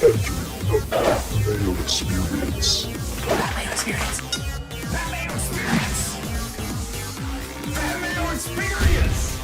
the Mayo Experience. That Mayo Experience. That Mayo Experience. That Mayo Experience.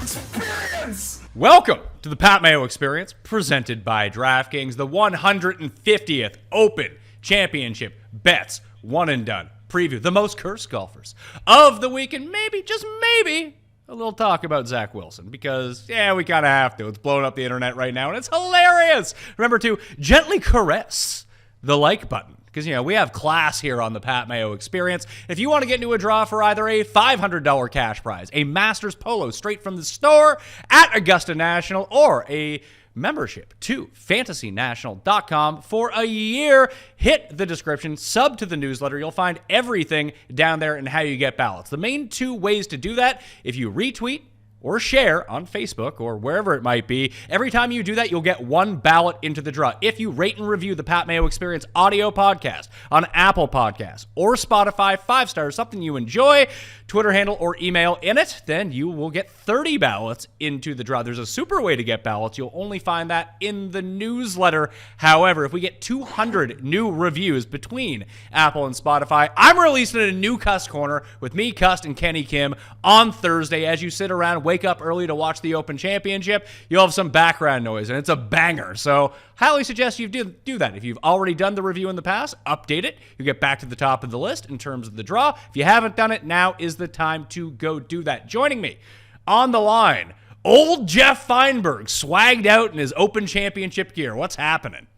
Experience. Welcome to the Pat Mayo Experience, presented by DraftKings, the 150th Open Championship Bets One and Done preview, the most cursed golfers of the week, and maybe, just maybe, a little talk about Zach Wilson, because, yeah, we kind of have to. It's blowing up the internet right now, and it's hilarious. Remember to gently caress the like button, because, you know, we have class here on the Pat Mayo Experience. If you want to get into a draw for either a $500 cash prize, a Masters Polo straight from the store at Augusta National, or a membership to fantasynational.com for a year, hit the description, sub to the newsletter. You'll find everything down there and how you get ballots. The main two ways to do that, if you retweet or share on Facebook or wherever it might be, every time you do that, you'll get one ballot into the draw. If you rate and review the Pat Mayo Experience audio podcast on Apple Podcasts or Spotify, 5 stars, something you enjoy, Twitter handle or email in it, then you will get 30 ballots into the draw. There's a super way to get ballots. You'll only find that in the newsletter. However, if we get 200 new reviews between Apple and Spotify, I'm releasing a new Cust Corner with me, Cust, and Kenny Kim on Thursday. As you sit around, wake up early to watch the Open Championship, you'll have some background noise, and it's a banger. So highly suggest you do that. If you've already done the review in the past, update it. You get back to the top of the list in terms of the draw. If you haven't done it, now is the time to go do that. Joining me on the line, old Geoff Fienberg, swagged out in his Open Championship gear. What's happening?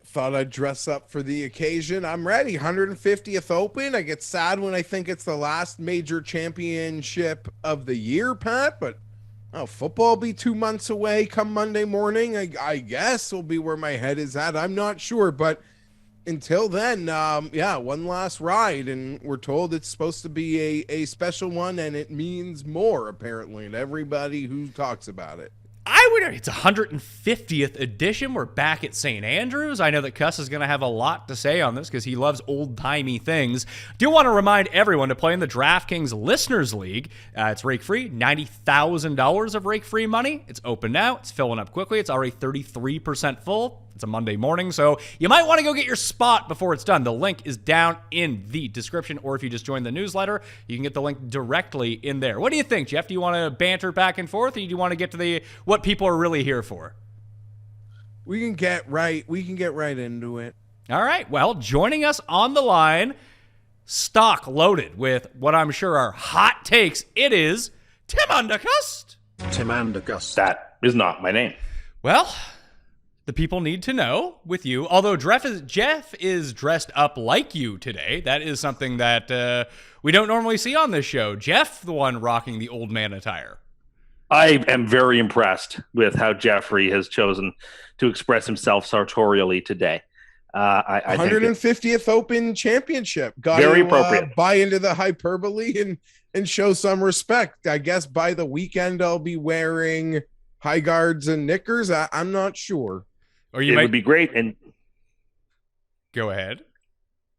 Thought I'd dress up for the occasion. I'm ready. 150th Open. I get sad when I think it's the last major championship of the year, Pat, but football will be 2 months away come Monday morning. I guess will be where my head is at. I'm not sure, but until then, one last ride, and we're told it's supposed to be a special one, and it means more, apparently, to everybody who talks about it. It's 150th edition. We're back at St. Andrews. I know that Cust is going to have a lot to say on this because he loves old-timey things. Do want to remind everyone to play in the DraftKings Listeners League. It's rake-free, $90,000 of rake-free money. It's open now. It's filling up quickly. It's already 33% full. It's a Monday morning, so you might want to go get your spot before it's done. The link is down in the description, or if you just join the newsletter, you can get the link directly in there. What do you think, Geoff? Do you want to banter back and forth, or do you want to get to what people are really here for? We can get right into it. All right. Well, joining us on the line, stock loaded with what I'm sure are hot takes, it is Tim Andercust. Tim Andercust. That is not my name. Well, the people need to know with you, although Geoff is dressed up like you today. That is something that we don't normally see on this show. Geoff, the one rocking the old man attire. I am very impressed with how Jeffrey has chosen to express himself sartorially today. I 150th Open Championship. Got very to, appropriate. Buy into the hyperbole and show some respect. I guess by the weekend I'll be wearing high guards and knickers. I'm not sure. Or it would be great. And go ahead.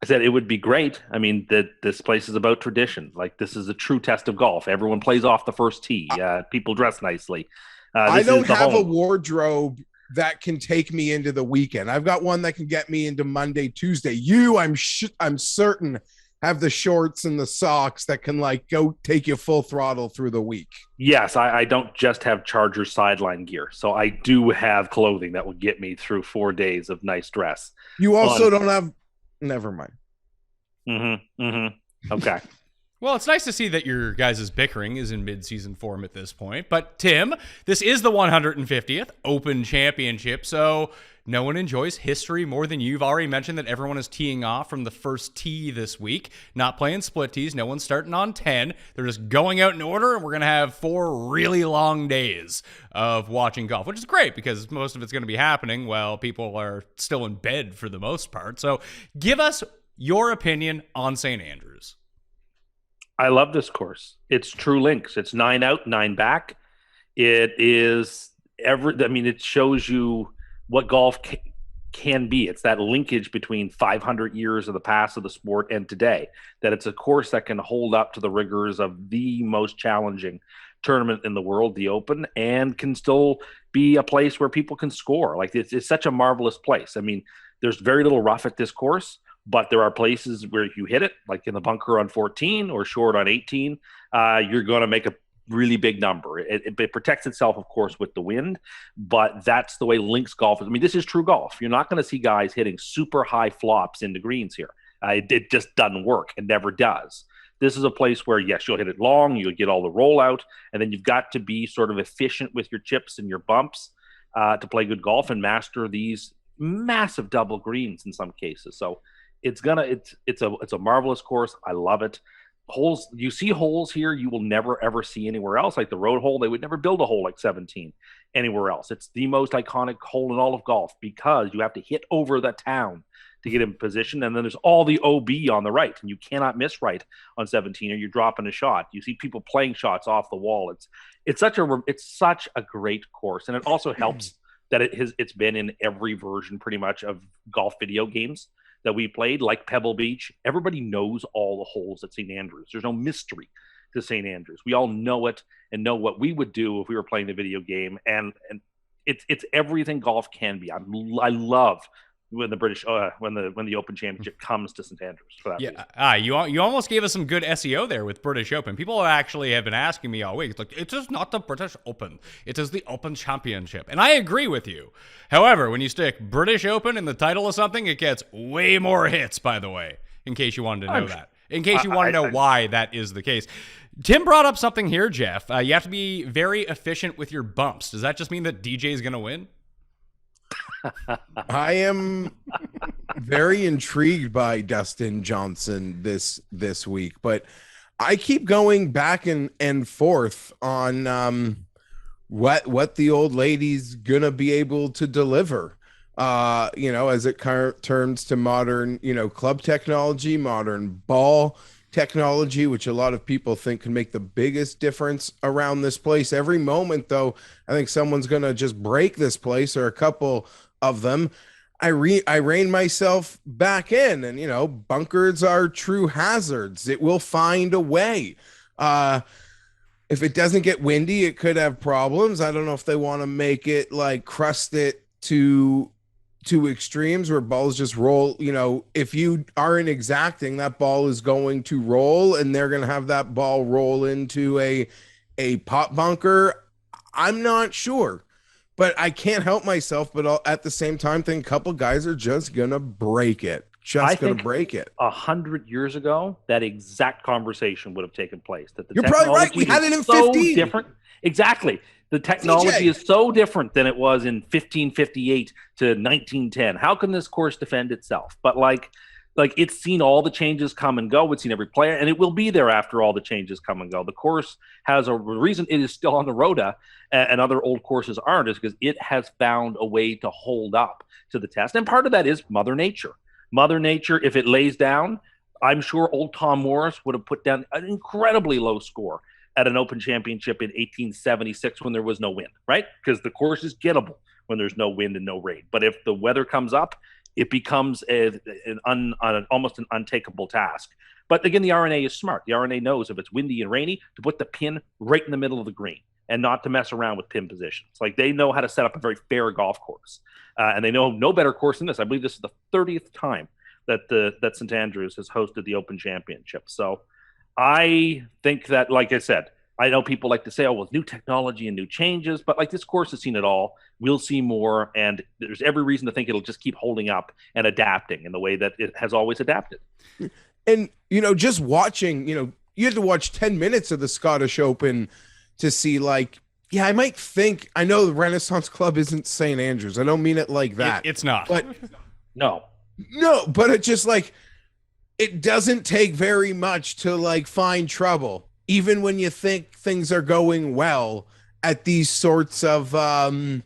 I said it would be great. I mean, this place is about tradition. Like, this is a true test of golf. Everyone plays off the first tee. People dress nicely. I don't have a wardrobe that can take me into the weekend. I've got one that can get me into Monday, Tuesday. I'm certain have the shorts and the socks that can go take you full throttle through the week. Yes, I don't just have Charger sideline gear. So I do have clothing that will get me through 4 days of nice dress. You also don't have... Never mind. Okay. Well, it's nice to see that your guys' bickering is in mid-season form at this point. But, Tim, this is the 150th Open Championship, so no one enjoys history more than you. You've already mentioned that everyone is teeing off from the first tee this week, not playing split tees. No one's starting on 10. They're just going out in order, and we're going to have 4 really long days of watching golf, which is great because most of it's going to be happening while people are still in bed for the most part. So give us your opinion on St. Andrews. I love this course. It's true links. It's 9 out, 9 back. It is it shows you what golf can be. It's that linkage between 500 years of the past of the sport and today, that it's a course that can hold up to the rigors of the most challenging tournament in the world, the Open, and can still be a place where people can score. Like it's such a marvelous place. I mean, there's very little rough at this course, but there are places where if you hit it, like in the bunker on 14 or short on 18, you're going to make a really big number. It protects itself, of course, with the wind, but that's the way links golf is. I mean, this is true golf. You're not going to see guys hitting super high flops into greens here. It just doesn't work. It never does. This is a place where, yes, you'll hit it long, you'll get all the rollout, and then you've got to be sort of efficient with your chips and your bumps to play good golf and master these massive double greens in some cases. So it's a marvelous course. I love it. Holes, you see holes here you will never ever see anywhere else. Like the road hole, they would never build a hole like 17 anywhere else. It's the most iconic hole in all of golf because you have to hit over the town to get in position, and then there's all the OB on the right, and you cannot miss right on 17 or you're dropping a shot. You see people playing shots off the wall. It's such a great course, and it also helps that it's been in every version pretty much of golf video games that we played, like Pebble Beach. Everybody knows all the holes at St. Andrews. There's no mystery to St. Andrews. We all know it and know what we would do if we were playing the video game. And it's everything golf can be. I love when the British when the Open Championship comes to St. Andrews for that reason. You almost gave us some good SEO there with British Open. People actually have been asking me all week. It's like, it is not the British Open. It is the Open Championship. And I agree with you. However, when you stick British Open in the title of something, it gets way more hits, by the way, in case you wanted to know that. In case you want to know why that is the case. Tim brought up something here, Geoff. You have to be very efficient with your bumps. Does that just mean that DJ is going to win? I am very intrigued by Dustin Johnson this week, but I keep going back and forth on what the old lady's gonna be able to deliver. As it turns to modern, club technology, modern ball technology, which a lot of people think can make the biggest difference around this place. Every moment, though, I think someone's gonna just break this place, or a couple of them. I rein myself back in, and bunkers are true hazards. It will find a way. If it doesn't get windy, it could have problems. I don't know if they want to make it like crust it to extremes where balls just roll. If you aren't exacting, that ball is going to roll, and they're going to have that ball roll into a pot bunker. I'm not sure. But I can't help myself, but at the same time think a couple guys are just going to break it. Just going to break it. 100 years ago, that exact conversation would have taken place. That You're probably right. We had it in 15. Different. Exactly. The technology is so different than it was in 1558 to 1910. How can this course defend itself? But like it's seen all the changes come and go. It's seen every player, and it will be there after all the changes come and go. The course has a reason it is still on the Rhoda and other old courses aren't, is because it has found a way to hold up to the test. And part of that is Mother Nature. Mother Nature, if it lays down, I'm sure old Tom Morris would have put down an incredibly low score at an Open Championship in 1876 when there was no wind, right? Because the course is gettable when there's no wind and no rain. But if the weather comes up, it becomes almost an untakeable task. But again, the RNA is smart. The RNA knows if it's windy and rainy to put the pin right in the middle of the green and not to mess around with pin positions. Like they know how to set up a very fair golf course. And they know no better course than this. I believe this is the 30th time that St. Andrews has hosted the Open Championship. So I think that, like I said, I know people like to say, oh, well, new technology and new changes, but like this course has seen it all. We'll see more, and there's every reason to think it'll just keep holding up and adapting in the way that it has always adapted. And, just watching, you had to watch 10 minutes of the Scottish Open to see, I might think, I know the Renaissance Club isn't St. Andrews. I don't mean it like that. It's not. But No, but it just it doesn't take very much to find trouble. Even when you think things are going well at these sorts of, at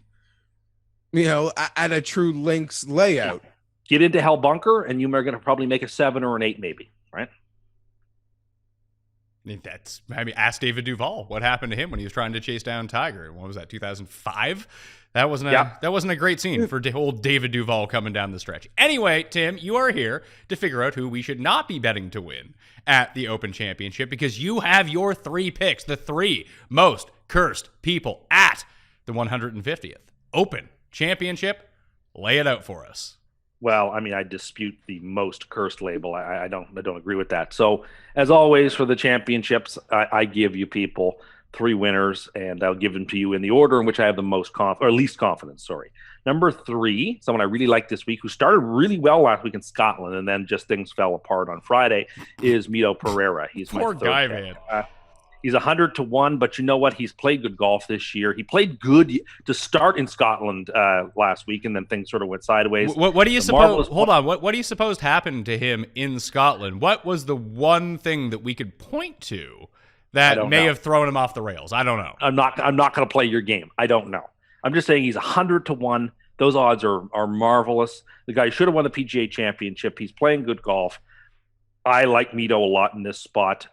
a true links layout. Get into Hell Bunker, and you are going to probably make a 7 or an 8, maybe, right? Ask David Duval. What happened to him when he was trying to chase down Tiger? What was that, 2005? That wasn't a great scene for old David Duval coming down the stretch. Anyway, Tim, you are here to figure out who we should not be betting to win at the Open Championship because you have your 3 picks, the 3 most cursed people at the 150th Open Championship. Lay it out for us. Well, I mean, I dispute the most cursed label. I don't agree with that. So, as always, for the championships, I give you people 3 winners, and I'll give them to you in the order in which I have the most least confidence. Sorry. Number 3, someone I really like this week, who started really well last week in Scotland, and then just things fell apart on Friday, is Mito Pereira. He's my Poor third guy, pick. man. He's 100-1, but you know what? He's played good golf this year. He played good to start in Scotland last week, and then things sort of went sideways. What do you suppose? Hold on. What do you suppose happened to him in Scotland? What was the one thing that we could point to that may have thrown him off the rails? I don't know. I'm not going to play your game. I don't know. I'm just saying he's 100-1. Those odds are marvelous. The guy should have won the PGA Championship. He's playing good golf. I like Mito a lot in this spot.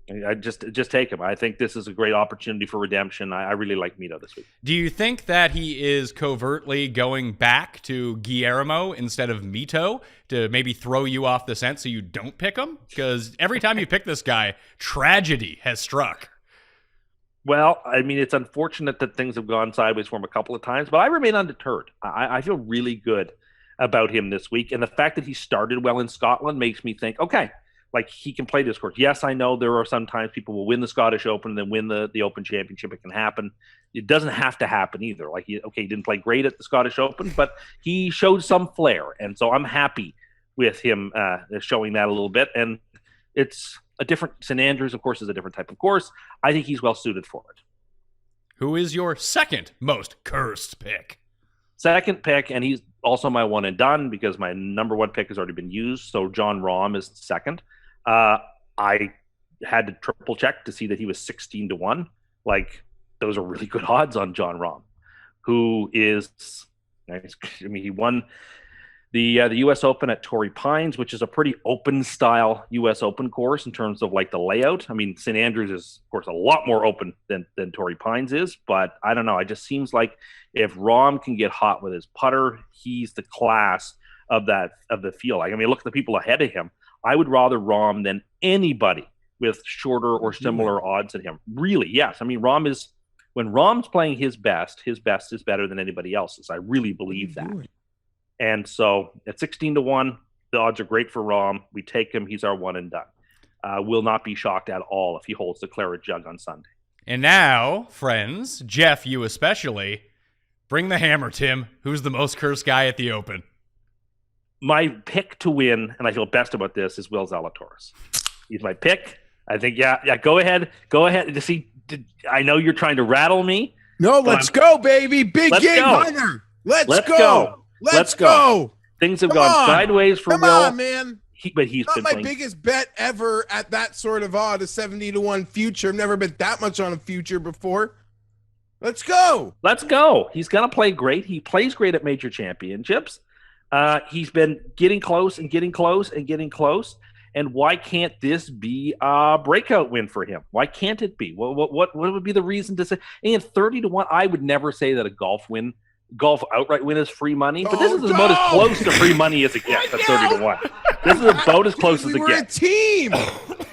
I just take him. I think this is a great opportunity for redemption. I really like Mito this week. Do you think that he is covertly going back to Guillermo instead of Mito to maybe throw you off the scent so you don't pick him? Because every time you pick this guy, tragedy has struck. Well, I mean, it's unfortunate that things have gone sideways for him a couple of times, but I remain undeterred. I feel really good about him this week. And the fact that he started well in Scotland makes me think, okay, like he can play this course. Yes, I know there are sometimes people will win the Scottish Open and then win the Open Championship. It can happen. It doesn't have to happen either. Like, he didn't play great at the Scottish Open, but he showed some flair. And so I'm happy with him showing that a little bit. And it's a different, St. Andrews, of course, is a different type of course. I think he's well suited for it. Who is your second most cursed pick? Second pick, and he's also my one and done because my number 1 pick has already been used. So John Rahm is second. I had to triple check to see that he was 16-1. Like, those are really good odds on John Rahm, who is, I mean, he won the U.S. Open at Torrey Pines, which is a pretty open style U.S. Open course in terms of like the layout. I mean, St. Andrews is, of course, a lot more open than Torrey Pines is, but I don't know. It just seems like if Rahm can get hot with his putter, he's the class of the field. Like, I mean, look at the people ahead of him. I would rather Rahm than anybody with shorter or similar odds than him. Really, yes. I mean, when Rahm's playing his best is better than anybody else's. I really believe that. And so at 16-1, the odds are great for Rahm. We take him. He's our one and done. Will not be shocked at all if he holds the claret jug on Sunday. And now, friends, Geoff, you especially, bring the hammer, Tim. Who's the most cursed guy at the Open? My pick to win, and I feel best about this, is Will Zalatoris. He's my pick. I think, yeah. Go ahead. I know you're trying to rattle me. No, let's go, baby. Big game hunter. Let's go. Let's go. Things have gone sideways for Will. Come on, man. But he's not been my playing. Biggest bet ever at that sort of odd, a 70-1 future. I've never bet that much on a future before. Let's go. Let's go. He's going to play great. He plays great at major championships. He's been getting close and getting close and getting close. And why can't this be a breakout win for him? Why can't it be? What would be the reason to say? And 30-1, I would never say that a golf outright win is free money, but this is about as close to free money as it gets at 30-1. This is about as close as it gets. We're a team.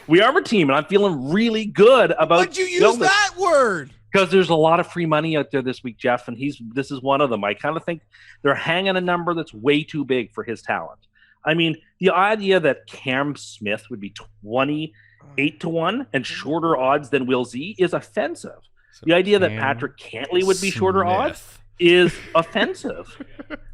We are a team, and I'm feeling really good about. Why'd you use that word? Because there's a lot of free money out there this week, Geoff, and this is one of them. I kind of think they're hanging a number that's way too big for his talent. I mean, the idea that Cam Smith would be 28-1 and shorter odds than Will Z is offensive. The idea that Patrick Cantlay would be shorter odds is offensive.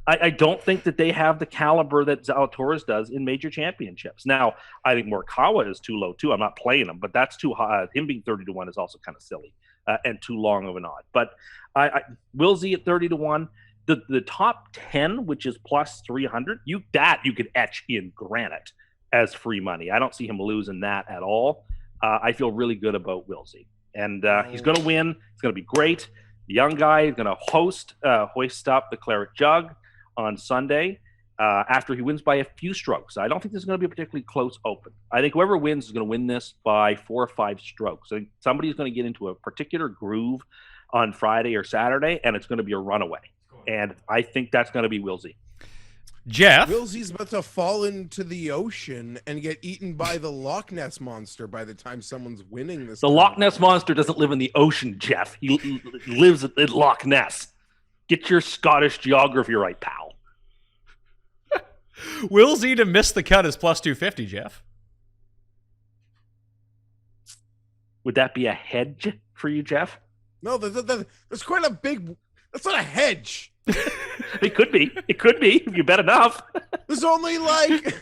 I don't think that they have the caliber that Zalatoris does in major championships. Now, I think Morikawa is too low, too. I'm not playing him, but that's too high. Him being 30-1 is also kind of silly and too long of an odd. But Will Z at 30-1. The top 10, which is plus 300, you could etch in granite as free money. I don't see him losing that at all. I feel really good about Will Z. And he's going to win. It's going to be great. The young guy is going to hoist up the claret jug on Sunday after he wins by a few strokes. I don't think this is going to be a particularly close Open. I think whoever wins is going to win this by 4 or 5 strokes. I think somebody's going to get into a particular groove on Friday or Saturday, and it's going to be a runaway. And I think that's going to be Will Z. Jeff. Willsie's about to fall into the ocean and get eaten by the Loch Ness monster by the time someone's winning this. The Loch Ness monster doesn't live in the ocean, Jeff. He lives at Loch Ness. Get your Scottish geography right, pal. Willsie to miss the cut is plus 250, Jeff. Would that be a hedge for you, Jeff? No, there's quite a big. That's not a hedge. It could be. It could be. You bet enough. There's only like.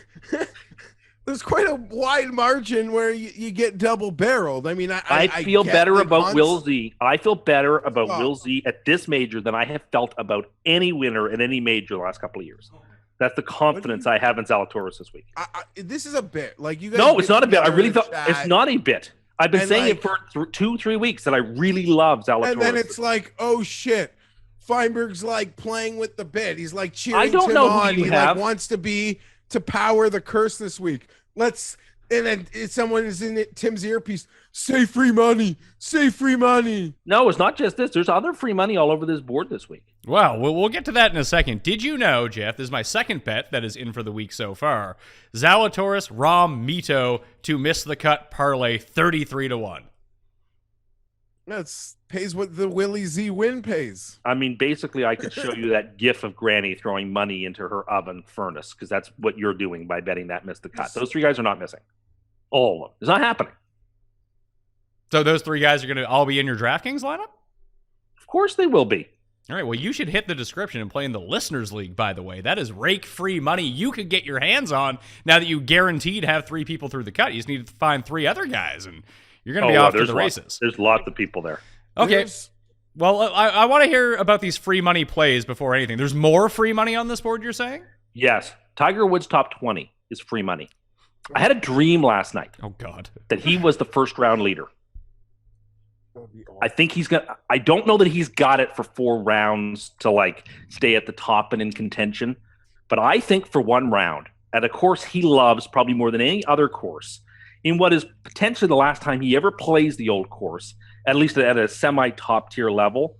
There's quite a wide margin where you get double barreled. I mean, I feel better about Willsey. Willsey. I feel better about Willsey at this major than I have felt about any winner at any major the last couple of years. That's the confidence I have in Zalatoris this week. This is a bit like you guys. No, it's not a bit. I really thought it's not a bit. I've been saying like, it for 2-3 weeks that I really love Zalatoris. And then it's like, oh shit, Fienberg's like playing with the bit. He's like cheering I don't Tim know on. who you He have. like wants to power the curse this week. And then someone is in Tim's earpiece. Say free money. Say free money. No, it's not just this. There's other free money all over this board this week. Well, we'll get to that in a second. Did you know, Jeff, this is my second bet that is in for the week so far. Zalatoris, Rom, Mito to miss the cut parlay 33-1. That's pays what the Willie Z win pays. I mean, basically, I could show you that gif of Granny throwing money into her oven furnace because that's what you're doing by betting that miss the cut. Those three guys are not missing. All of them. It's not happening. So those three guys are going to all be in your DraftKings lineup? Of course they will be. All right, well, you should hit the description and play in the Listeners League, by the way. That is rake-free money you could get your hands on now that you guaranteed have 3 people through the cut. You just need to find 3 other guys, and you're going to be off to the races. There's lots of people there. Okay. Well, I want to hear about these free money plays before anything. There's more free money on this board, you're saying? Yes. Tiger Woods top 20 is free money. I had a dream last night. Oh, God. That he was the first round leader. I think I don't know that he's got it for 4 rounds to like stay at the top and in contention, but I think for 1 round at a course he loves probably more than any other course in what is potentially the last time he ever plays the old course, at least at a semi top tier level.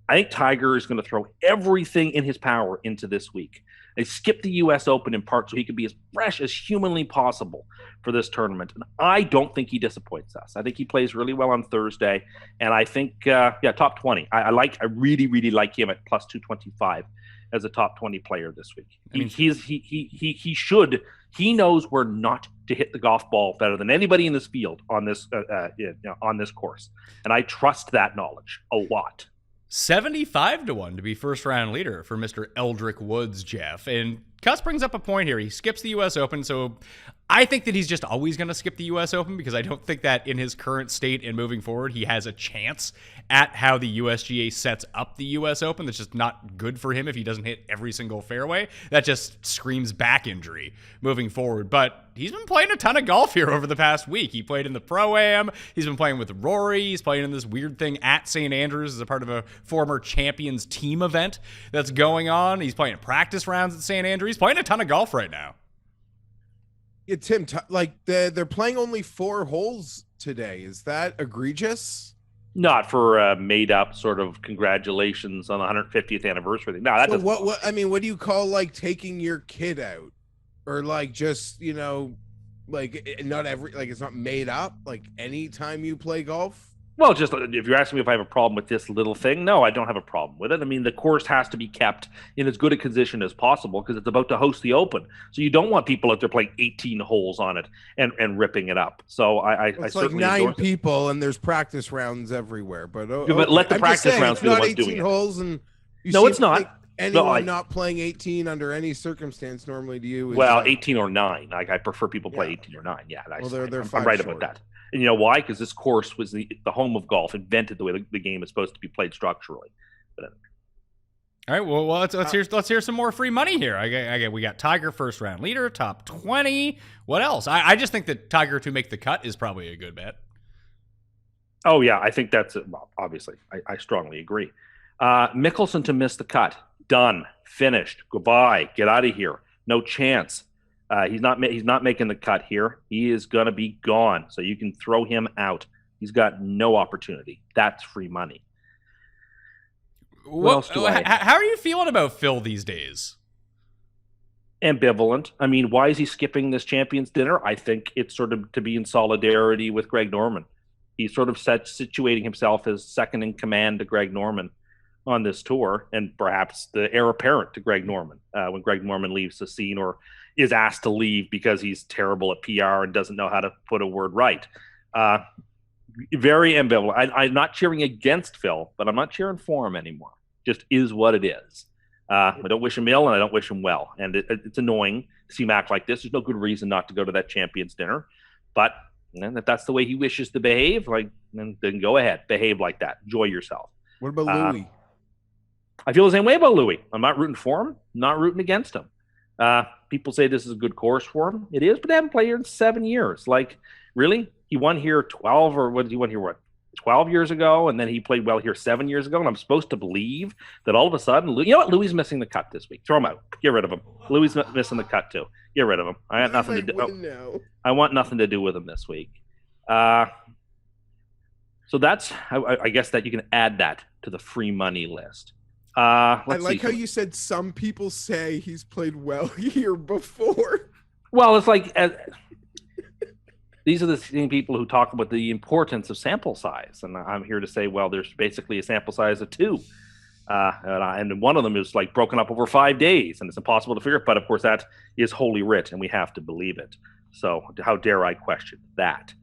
I think Tiger is going to throw everything in his power into this week. They skipped the U.S. Open in part so he could be as fresh as humanly possible for this tournament. And I don't think he disappoints us. I think he plays really well on Thursday. And I think, top 20. I really, really like him at plus 225 as a top 20 player this week. He knows where not to hit the golf ball better than anybody in this field on this course. And I trust that knowledge a lot. 75-1 to be first round leader for Mr. Eldrick Woods, Jeff. And Cust brings up a point here. He skips the U.S. Open, so I think that he's just always going to skip the U.S. Open because I don't think that in his current state and moving forward, he has a chance at how the USGA sets up the U.S. Open. That's just not good for him if he doesn't hit every single fairway. That just screams back injury moving forward. But he's been playing a ton of golf here over the past week. He played in the Pro-Am. He's been playing with Rory. He's playing in this weird thing at St. Andrews as a part of a former champions team event that's going on. He's playing practice rounds at St. Andrews. He's playing a ton of golf right now. Yeah, Tim, they're playing only 4 holes today. Is that egregious? Not for a made-up sort of congratulations on the 150th anniversary thing. No, that doesn't. What do you call like taking your kid out, or like just like not every like it's not made up. Like anytime you play golf. Well, just if you're asking me if I have a problem with this little thing, no, I don't have a problem with it. I mean, the course has to be kept in as good a condition as possible because it's about to host the Open. So you don't want people out there playing 18 holes on it and ripping it up. So it's like 9 people and there's practice rounds everywhere. But let the practice rounds be the ones doing it. 18 holes and no, it's not. Like anyone not playing 18 under any circumstance normally to you. 18 or 9. I prefer people play 18 or 9. Yeah, I'm right about that. And you know why? Because this course was the home of golf, invented the way the game is supposed to be played structurally. But anyway. All right, well, let's hear some more free money here. We got Tiger first round leader, top 20. What else? I just think that Tiger to make the cut is probably a good bet. Oh yeah, I think that's it. Well, obviously, I strongly agree. Mickelson to miss the cut, done, finished, goodbye, get out of here, no chance. He's not making the cut here. He is going to be gone. So you can throw him out. He's got no opportunity. That's free money. How are you feeling about Phil these days? ambivalent. I mean, why is he skipping this champions dinner? I think it's sort of to be in solidarity with Greg Norman. He's sort of situating himself as second in command to Greg Norman on this tour, and perhaps the heir apparent to Greg Norman when Greg Norman leaves the scene or is asked to leave because he's terrible at PR and doesn't know how to put a word right. Very ambivalent. I'm not cheering against Phil, but I'm not cheering for him anymore. Just is what it is. I don't wish him ill, and I don't wish him well. And it's annoying to see him act like this. There's no good reason not to go to that champions dinner. But if that's the way he wishes to behave, then go ahead. Behave like that. Enjoy yourself. What about Louis? I feel the same way about Louis. I'm not rooting for him, not rooting against him. People say this is a good course for him. It is, but they haven't played here in 7 years. Really? He won here 12, or what did he win here, 12 years ago, and then he played well here 7 years ago, and I'm supposed to believe that all of a sudden, you know what? Louis is missing the cut this week. Throw him out. Get rid of him. Louis is missing the cut, too. Get rid of him. I got nothing to do. I want nothing to do with him this week. So that's, I guess that you can add that to the free money list. I like how you said some people say he's played well here before. Well, it's like these are the same people who talk about the importance of sample size, and I'm here to say, well, there's basically a sample size of 2, and one of them is broken up over 5 days, and it's impossible to figure it. But of course, that is holy writ, and we have to believe it. So how dare I question that?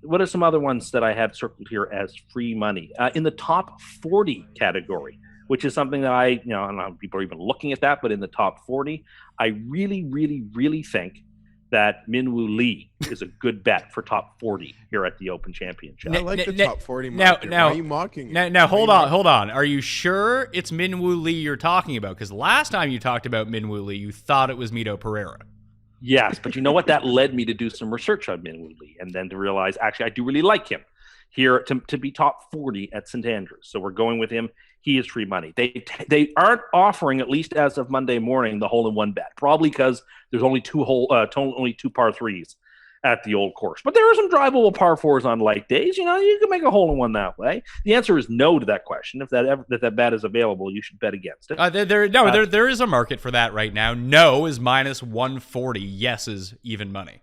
What are some other ones that I had circled here as free money? In the top 40 category, which is something that I don't know if people are even looking at that, but in the top 40, I really, really, really think that Minwoo Lee is a good bet for top 40 here at the Open Championship. I like the top 40 market. Why are you mocking it? Now hold on. Are you sure it's Minwoo Lee you're talking about? Because last time you talked about Minwoo Lee, you thought it was Mito Pereira. Yes, but you know what? That led me to do some research on Minwoo Lee, and then to realize, actually, I do really like him here to be top 40 at St. Andrews. So we're going with him. He is free money. They aren't offering, at least as of Monday morning, the hole-in-one bet, probably because there's only two par threes at the old course. But there are some drivable par fours on light days. You can make a hole-in-one that way. The answer is no to that question. If that bet is available, you should bet against it. There is a market for that right now. No is minus 140. Yes is even money.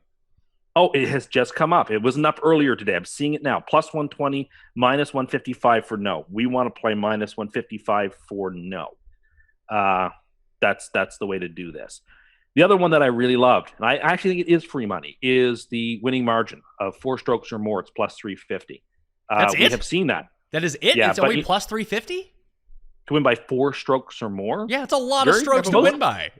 Oh, it has just come up. It wasn't up earlier today. I'm seeing it now. Plus 120, minus 155 for no. We want to play minus 155 for no. That's the way to do this. The other one that I really loved, and I actually think it is free money, is the winning margin of 4 strokes or more. It's plus 350. That's we it? have seen that. That is it? Yeah, it's only plus 350? To win by 4 strokes or more? Yeah, it's a lot of strokes to win by.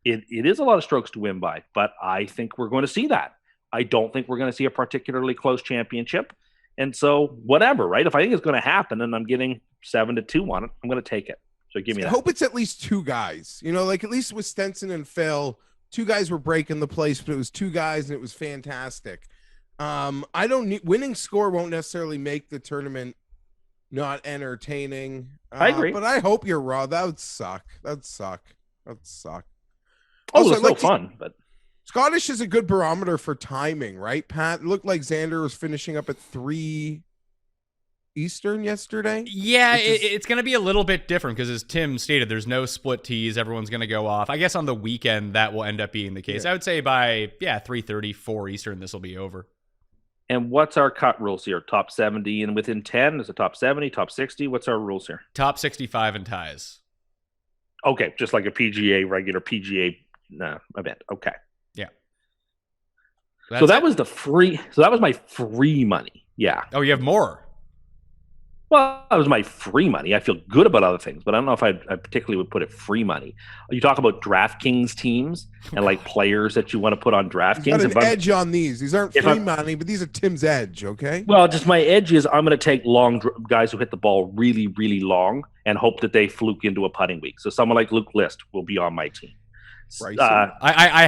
It is a lot of strokes to win by, but I think we're going to see that. I don't think we're going to see a particularly close championship. And so whatever, right? If I think it's going to happen and I'm getting 7-2 on it, I'm going to take it. So give me that. I hope it's at least 2 guys. At least with Stenson and Phil, 2 guys were breaking the place, but it was 2 guys and it was fantastic. Winning score won't necessarily make the tournament not entertaining. I agree. But I hope you're wrong. That would suck. That'd suck. Oh, it's no fun, but Scottish is a good barometer for timing, right, Pat? It looked like Xander was finishing up at 3 Eastern yesterday. Yeah, it's going to be a little bit different because, as Tim stated, there's no split tees. Everyone's going to go off. I guess on the weekend that will end up being the case. Yeah. I would say by 3:30, 4 Eastern, this will be over. And what's our cut rules here? Top 70 and within 10? Is it top 70, top 60? What's our rules here? Top 65 and ties. Okay, just like a regular PGA event. Okay. Yeah. So that was my free money. Yeah. Oh, you have more. Well, that was my free money. I feel good about other things, but I don't know if I particularly would put it free money. You talk about DraftKings teams and players that you want to put on DraftKings. He's got an edge on these. These aren't free money, but these are Tim's edge, okay? Well, just my edge is I'm going to take long guys who hit the ball really, really long and hope that they fluke into a putting week. So someone like Luke List will be on my team. I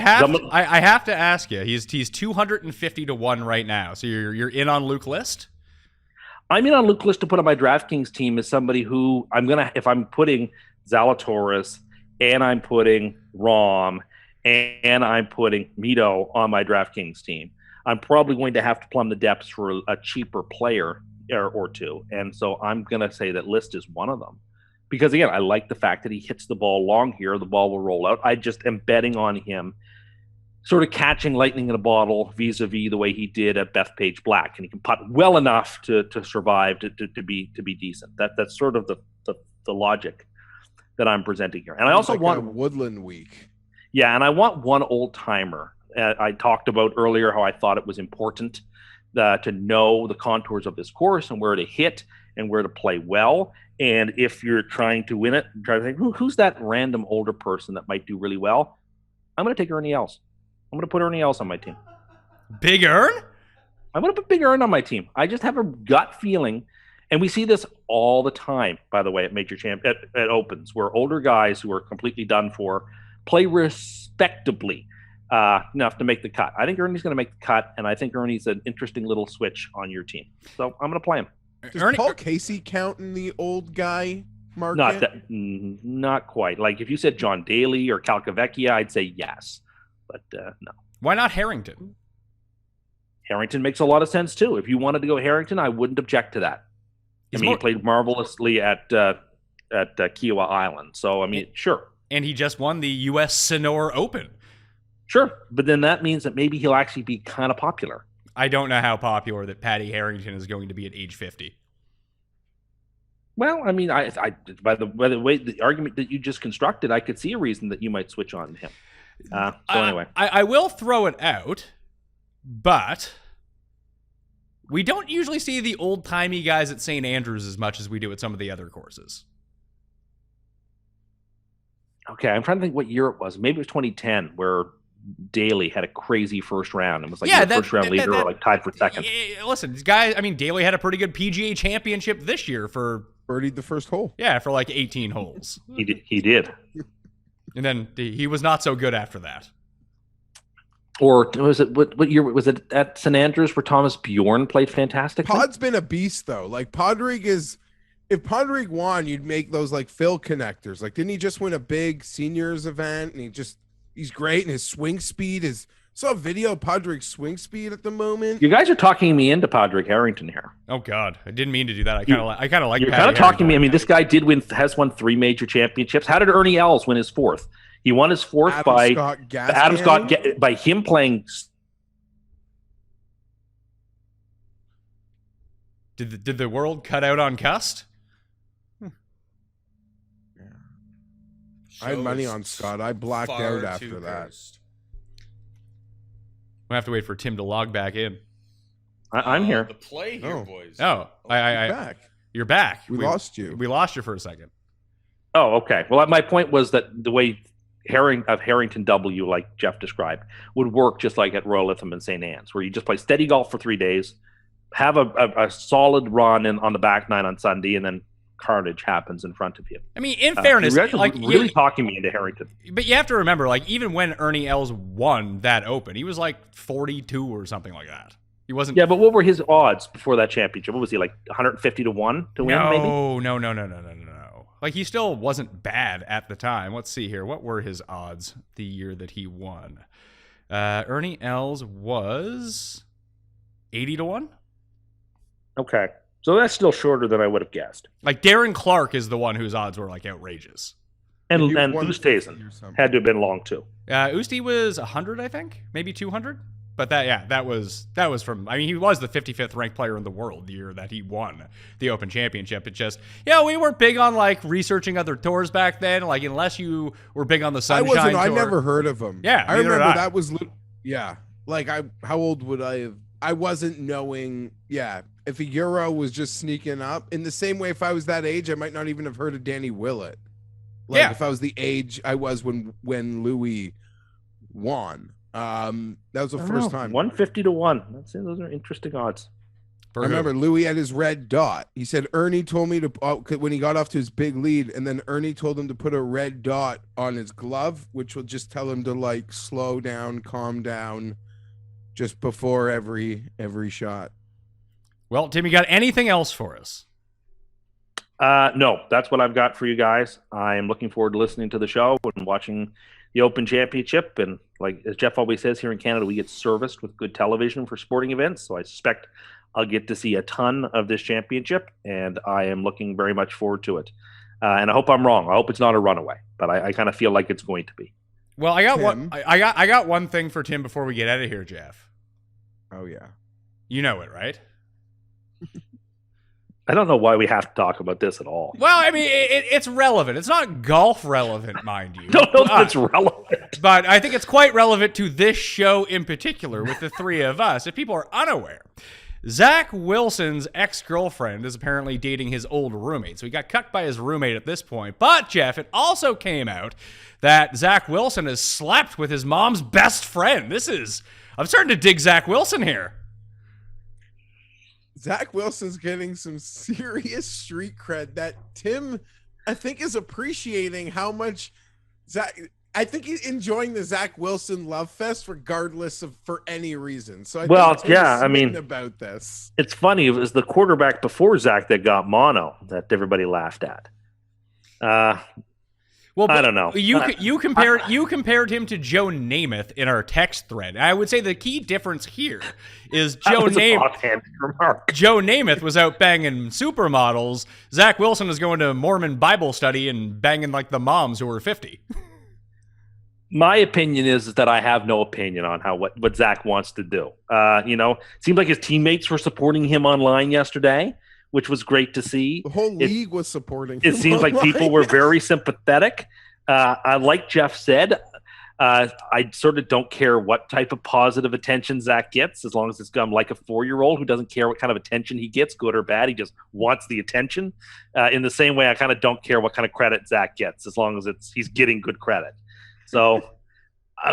have to ask you. He's 250 to 1 right now. So you're in on Luke List? I'm in on Luke List to put on my DraftKings team as somebody who if I'm putting Zalatoris and I'm putting Rahm and I'm putting Mito on my DraftKings team, I'm probably going to have to plumb the depths for a cheaper player or 2. And so I'm going to say that List is one of them. because again, I like the fact that he hits the ball long here. The ball will roll out. I just am betting on him sort of catching lightning in a bottle vis-a-vis the way he did at Bethpage Black, and he can putt well enough to survive to be decent. That's sort of the logic that I'm presenting here. And I also want a Woodland week. Yeah, and I want one old timer. I talked about earlier how I thought it was important to know the contours of this course and where to hit and where to play well. And if you're trying to win it, try to think, who's that random older person that might do really well? I'm going to take Ernie Els. I'm going to put Ernie Els on my team. Big Ern? I'm going to put Big Ern on my team. I just have a gut feeling, and we see this all the time, by the way, at at Opens, where older guys who are completely done for play respectably enough to make the cut. I think Ernie's going to make the cut, and I think Ernie's an interesting little switch on your team. So I'm going to play him. Does Paul Casey count in the old guy market? Not quite. Like if you said John Daly or Calcavecchia, I'd say yes. But no. Why not Harrington? Harrington makes a lot of sense too. If you wanted to go Harrington, I wouldn't object to that. He played marvelously at Kiowa Island. So I mean, sure. And he just won the U.S. Sonora Open. Sure, but then that means that maybe he'll actually be kind of popular. I don't know how popular that Patty Harrington is going to be at age 50. Well, I mean, I by the way, the argument that you just constructed, I could see a reason that you might switch on him. Anyway, I will throw it out, but we don't usually see the old-timey guys at St. Andrews as much as we do at some of the other courses. Okay, I'm trying to think what year it was. Maybe it was 2010, where Daly had a crazy first round and was like the first round leader or like tied for second. Listen, these guys, I mean, Daly had a pretty good PGA championship this year for birdied the first hole. Yeah, for like 18 holes. He did. And then he was not so good after that. Or was it what year was it at St. Andrews where Thomas Bjorn played fantastic? Pod's been a beast though. Like Podrick is, if Podrick won, you'd make those like Phil connectors. Like, didn't he just win a big seniors event? And he's great, and his swing speed is. Saw a video of Podrick's swing speed at the moment. You guys are talking me into Podrick Harrington here. Oh God, I didn't mean to do that. I kind of like. You're kind of talking me. I mean, this guy has won 3 major championships. How did Ernie Els win his 4th? He won his 4th by him playing. Did the world cut out on Cust? Yeah. I had money on Scott. I blacked out after that. We'll have to wait for Tim to log back in. I'm here. The play here, boys. Oh, you're back. You're back. We lost you. We lost you for a second. Oh, okay. Well, my point was that the way Harrington W, like Geoff described, would work just like at Royal Lytham and St. Anne's, where you just play steady golf for 3 days, have a solid run on the back nine on Sunday, and then carnage happens in front of you. I mean, in fairness, you're really talking me into Harrington. But you have to remember, like, even when Ernie Els won that Open, he was like 42 or something like that. He wasn't. Yeah, but what were his odds before that championship? What was he, like 150 to 1 to win? Maybe. No. Like, he still wasn't bad at the time. Let's see here. What were his odds the year that he won? Ernie Els was 80 to 1. Okay. So that's still shorter than I would have guessed. Like, Darren Clark is the one whose odds were, like, outrageous. And Oosthuizen had to have been long, too. Oosty was 100, I think. Maybe 200. But that was from, I mean, he was the 55th ranked player in the world the year that he won the Open Championship. It just, we weren't big on, like, researching other tours back then. Like, unless you were big on the Sunshine Tour. I never heard of him. Yeah, I remember that was, like, how old would I have? I wasn't knowing, if a Euro was just sneaking up. In the same way, if I was that age, I might not even have heard of Danny Willett. Like, if I was the age I was when Louis won. That was the first time. 150 to 1. Those are interesting odds. I remember Louis had his red dot. He said Ernie told me to when he got off to his big lead, and then Ernie told him to put a red dot on his glove, which will just tell him to, like, slow down, calm down, just before every shot. Well, Tim, you got anything else for us? No, that's what I've got for you guys. I am looking forward to listening to the show and watching the Open Championship. And like as Geoff always says, here in Canada, we get serviced with good television for sporting events. So I suspect I'll get to see a ton of this championship, and I am looking very much forward to it. And I hope I'm wrong. I hope it's not a runaway, but I kind of feel like it's going to be. Well, I got Tim. one. I got one thing for Tim before we get out of here, Jeff. Oh yeah. You know it, right? I don't know why we have to talk about this at all. Well, I mean, it's relevant. It's not golf relevant, mind you. I don't know if it's relevant. But I think it's quite relevant to this show in particular with the three of us. If people are unaware, Zach Wilson's ex-girlfriend is apparently dating his old roommate. So he got cucked by his roommate at this point. But, Jeff, it also came out that Zach Wilson has slept with his mom's best friend. I'm starting to dig Zach Wilson here. Zach Wilson's getting some serious street cred that Tim, I think, is appreciating how much Zach. I think he's enjoying the Zach Wilson love fest, regardless of for any reason. So, think Tim is smitten about this. It's funny. It was the quarterback before Zach that got mono that everybody laughed at. Well, I don't know. You compared him to Joe Namath in our text thread. I would say the key difference here is Joe Namath was out banging supermodels. Zach Wilson is going to Mormon Bible study and banging like the moms who are 50. My opinion is that I have no opinion on what Zach wants to do. It seemed like his teammates were supporting him online yesterday, which was great to see. The whole league was supporting him. It seems like people were very sympathetic. Like Jeff said, I sort of don't care what type of positive attention Zach gets, as long as it's like a 4-year-old who doesn't care what kind of attention he gets, good or bad. He just wants the attention. In the same way, I kind of don't care what kind of credit Zach gets, as long as he's getting good credit. So,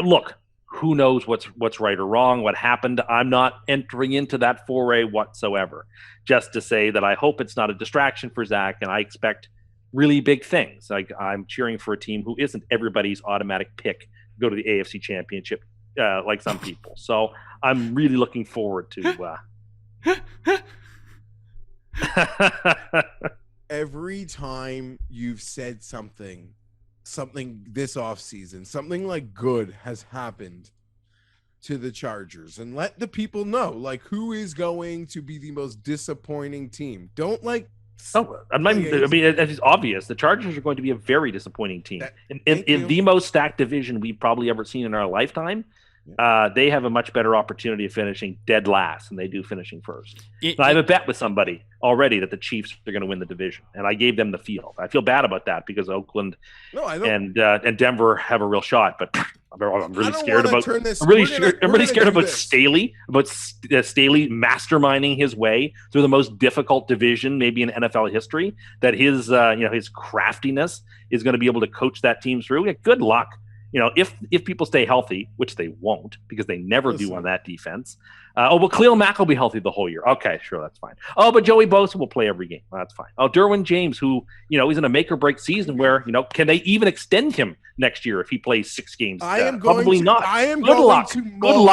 look, who knows what's right or wrong, what happened. I'm not entering into that foray whatsoever. Just to say that I hope it's not a distraction for Zach, and I expect really big things. Like, I'm cheering for a team who isn't everybody's automatic pick to go to the AFC Championship, like some people. So I'm really looking forward to. Every time you've said something this offseason, something like good has happened to the Chargers, and let the people know, like, who is going to be the most disappointing team. Don't like. Oh, it's obvious. The Chargers are going to be a very disappointing team in the most stacked division we've probably ever seen in our lifetime. They have a much better opportunity of finishing dead last than they do finishing first. I have a bet with somebody already that the Chiefs are going to win the division, and I gave them the field. I feel bad about that because Oakland and Denver have a real shot, but I'm really scared about. I'm really scared about Staley. Staley masterminding his way through the most difficult division maybe in NFL history. That his craftiness is going to be able to coach that team through. Yeah, good luck. If people stay healthy, which they won't because they never do on that defense. Khalil Mack will be healthy the whole year. Okay, sure, that's fine. But Joey Bosa will play every game. Well, that's fine. Derwin James, who, he's in a make or break season where, can they even extend him next year if he plays 6 games? Probably not. Good luck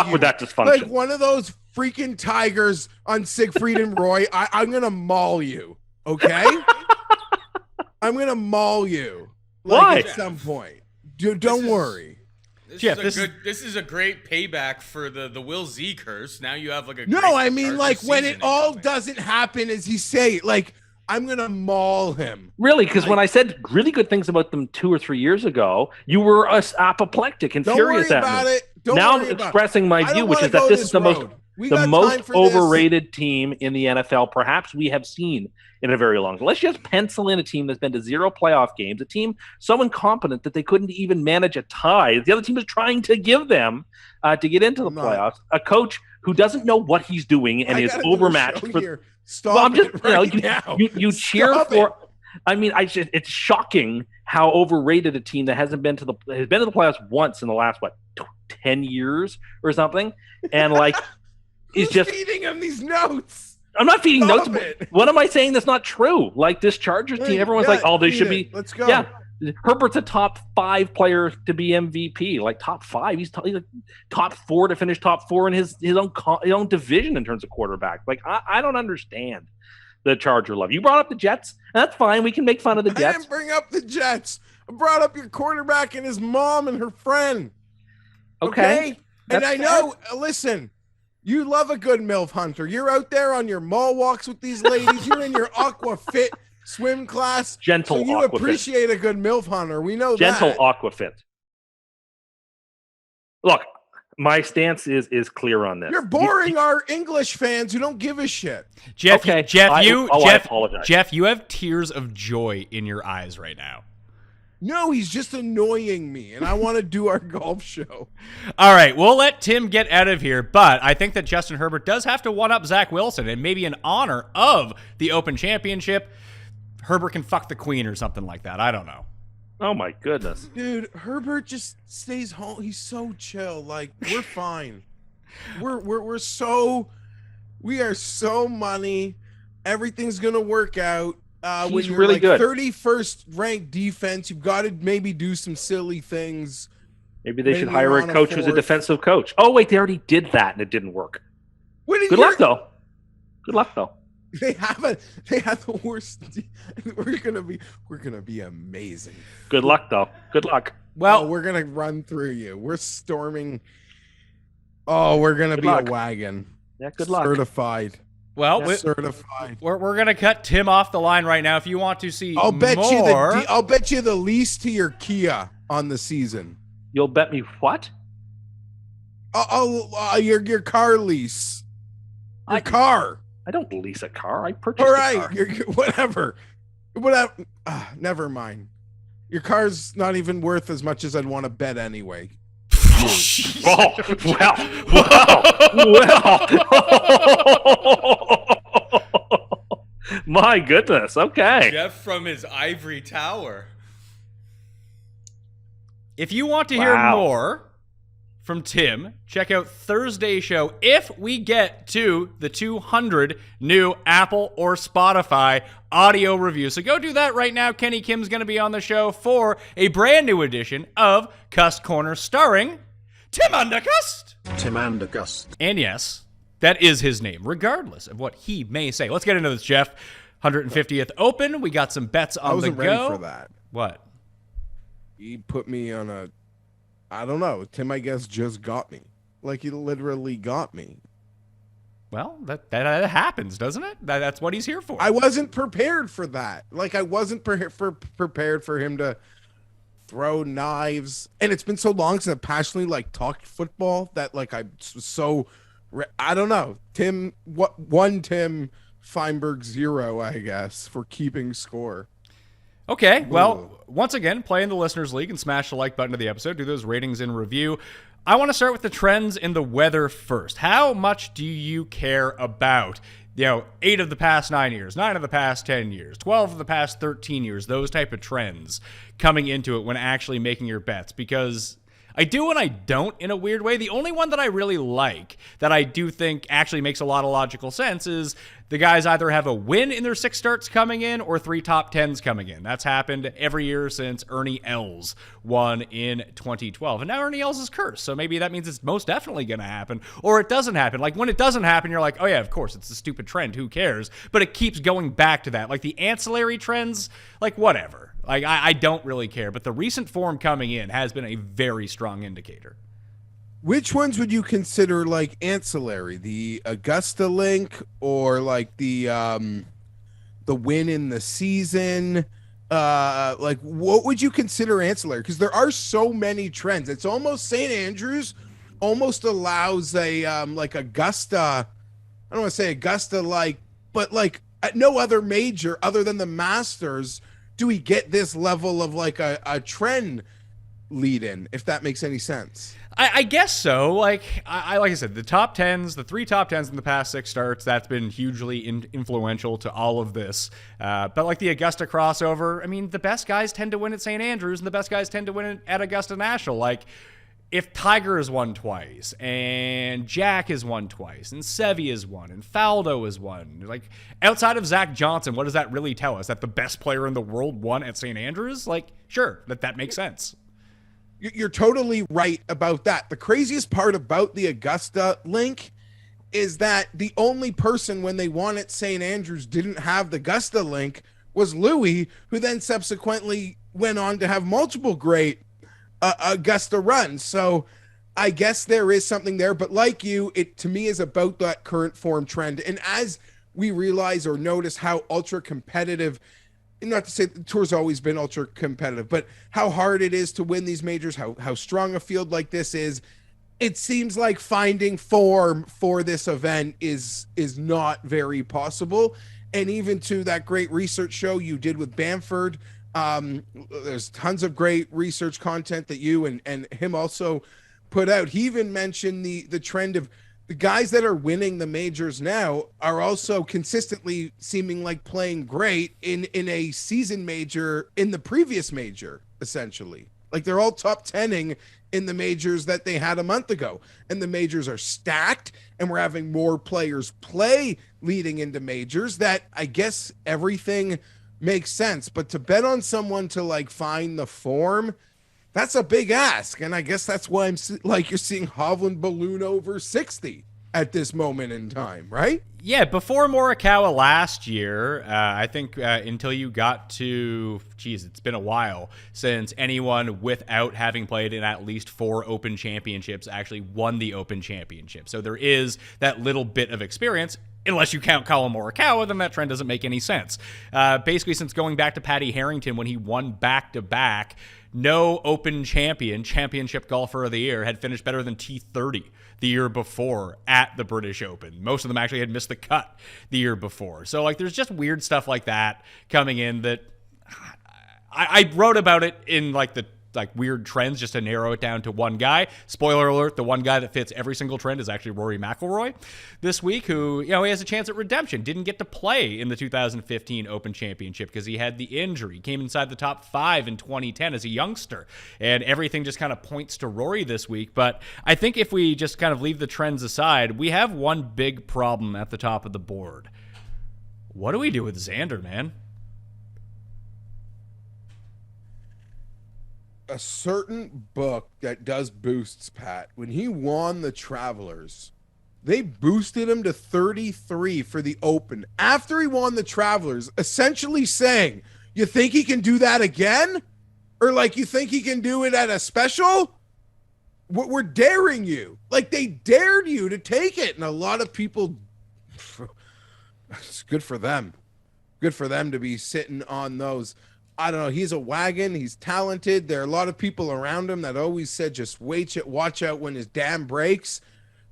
with that dysfunction. Like one of those freaking tigers on Siegfried and Roy. I'm going to maul you, okay? I'm going to maul you. Why? At some point. Don't worry. This is a great payback for the Will Z curse. Now you have like a when it all doesn't happen as you say, like, I'm gonna maul him. Really? Because when I said really good things about them 2 or 3 years ago, you were apoplectic and furious at me. Now I'm expressing my view, which is that this is the most overrated team in the NFL perhaps we have seen in a very long time. Let's just pencil in a team that's been to 0 playoff games, a team so incompetent that they couldn't even manage a tie. The other team is trying to give them to get into the playoffs. A coach who doesn't know what he's doing and is overmatched. You cheer for. I mean, it's shocking how overrated a team that has been to the playoffs once in the last 10 years or something, and like is just feeding him these notes. I'm not feeding notes. What am I saying that's not true? Like this Chargers team, everyone's like, "Oh, they should be." Let's go. Yeah, Herbert's a top 5 player to be MVP. Like top 5, he's like top 4 to finish top 4 in his own division in terms of quarterback. Like I don't understand the Charger love. You brought up the Jets. That's fine. We can make fun of the Jets. I didn't bring up the Jets. I brought up your quarterback and his mom and her friend. Okay? And I know. Listen. You love a good MILF hunter. You're out there on your mall walks with these ladies. You're in your Aqua Fit swim class. Gentle So you aquafit. appreciate a good MILF hunter. We know Gentle that. aquafit. Look, my stance is clear on this. You're boring our English fans who don't give a shit. Jeff, Okay. Jeff, I apologize. Jeff, you have tears of joy in your eyes right now. No, he's just annoying me, and I want to do our golf show. All right, we'll let Tim get out of here, but I think that Justin Herbert does have to one-up Zach Wilson, and maybe in honor of the Open Championship, Herbert can fuck the queen or something like that. I don't know. Oh my goodness. Dude, Herbert just stays home. He's so chill. Like, we're fine. We are so money. Everything's gonna work out. He's when you're really like good. 31st ranked defense, you've got to maybe do some silly things. Maybe they should Maybe hire on a a coach who's a fourth. defensive coach. Oh wait, they already did that and it didn't work. What did Good luck though. Good luck though. They have the worst. We're gonna be amazing. Good luck though. Good luck. Well, We're gonna run through you. We're storming. Oh, we're gonna Good be luck. a wagon. Yeah, good luck. Certified. well, Certified. we're gonna cut Tim off the line right now. If you want to see I'll bet more, I'll bet you the lease to your Kia on the season. You'll bet me what? Your car lease. Your I- car. I don't lease a car. I purchased All a right. car. Whatever. Never mind. Your car's not even worth as much as I'd want to bet anyway. Oh, well. My goodness. Okay. Jeff from his ivory tower. if you want to hear Wow. more from Tim, check out Thursday's show if we get to the 200 new Apple or Spotify audio reviews. So go do that right now. Kenny Kim's going to be on the show for a brand new edition of Cust Corner starring Tim Andercust. Tim Andercust. And yes, that is his name, regardless of what he may say. Let's get into this, Jeff. 150th Open. We got some bets on I wasn't the ready go. for that. What? He put me on a, I don't know. Tim, I guess, just got me. Like, he literally got me. Well, that happens, doesn't it? That's what he's here for. I wasn't prepared for that. Like, I wasn't prepared for him to throw knives. And it's been so long since I passionately, like, talked football that, like, I was so, I don't know. Tim, Tim Fienberg 0, I guess, for keeping score. Okay, well, once again, play in the Listeners League and smash the like button to the episode. Do those ratings in review. I want to start with the trends in the weather first. How much do you care about, 8 of the past 9 years, 9 of the past 10 years, 12 of the past 13 years, those type of trends coming into it when actually making your bets? Because I do and I don't in a weird way. The only one that I really like that I do think actually makes a lot of logical sense is the guys either have a win in their 6 starts coming in or 3 top 10s coming in. That's happened every year since Ernie Els won in 2012. And now Ernie Els is cursed, so maybe that means it's most definitely going to happen, or it doesn't happen. Like, when it doesn't happen, you're like, oh yeah, of course, it's a stupid trend, who cares? But it keeps going back to that. Like, the ancillary trends, like, whatever. Like, I don't really care, but the recent form coming in has been a very strong indicator. Which ones would you consider like ancillary? The Augusta link or like the win in the season? Like, what would you consider ancillary? Because there are so many trends. It's almost St. Andrews almost allows a like Augusta. I don't want to say Augusta like, but like at no other major other than the Masters do we get this level of like a trend lead in, if that makes any sense. I guess so. Like I said, the top 10s, the 3 top 10s in the past 6 starts, that's been hugely influential to all of this. But like the Augusta crossover, I mean, the best guys tend to win at St. Andrews and the best guys tend to win at Augusta National. Like, if Tiger has won twice, and Jack has won twice, and Seve has won, and Faldo has won, like, outside of Zach Johnson, what does that really tell us? That the best player in the world won at St. Andrews? Like, sure, that makes sense. You're totally right about that. The craziest part about the Augusta link is that the only person when they won at St. Andrews didn't have the Augusta link was Louis, who then subsequently went on to have multiple great Augusta runs. So I guess there is something there, but like you, it to me is about that current form trend. And as we realize or notice how ultra competitive not to say the tour's always been ultra competitive, but how hard it is to win these majors, how strong a field like this is. It seems like finding form for this event is not very possible. And even to that great research show you did with Bamford, there's tons of great research content that you and him also put out. He even mentioned the trend of the guys that are winning the majors now are also consistently seeming like playing great in a season major in the previous major, essentially. Like they're all top 10ing in the majors that they had a month ago. And the majors are stacked, and we're having more players play leading into majors. That I guess everything makes sense. But to bet on someone to like find the form, that's a big ask. And I guess that's why you're seeing Hovland balloon over 60 at this moment in time, right? Yeah, before Morikawa last year, I think until you got to, it's been a while since anyone without having played in at least 4 Open Championships actually won the Open Championship. So there is that little bit of experience. Unless you count Colin Morikawa, then that trend doesn't make any sense. Basically, since going back to Patty Harrington when he won back-to-back, no Open championship golfer of the year had finished better than T30 the year before at the British Open. Most of them actually had missed the cut the year before. So, like, there's just weird stuff like that coming in that I wrote about it in, like, the weird trends just to narrow it down to one guy. Spoiler alert, the one guy that fits every single trend is actually Rory McIlroy this week, who, he has a chance at redemption. Didn't get to play in the 2015 Open Championship because he had the injury. Came inside the top 5 in 2010 as a youngster. And everything just kind of points to Rory this week. But I think if we just kind of leave the trends aside, we have one big problem at the top of the board. What do we do with Xander, man? A certain book that does boosts, Pat, when he won the Travelers, they boosted him to 33 for the Open after he won the Travelers, essentially saying, you think he can do that again? Or like, you think he can do it at a special? We're daring you. Like, they dared you to take it. And a lot of people, it's good for them. Good for them to be sitting on those. I don't know. He's a wagon. He's talented. There are a lot of people around him that always said, just watch out when his dam breaks.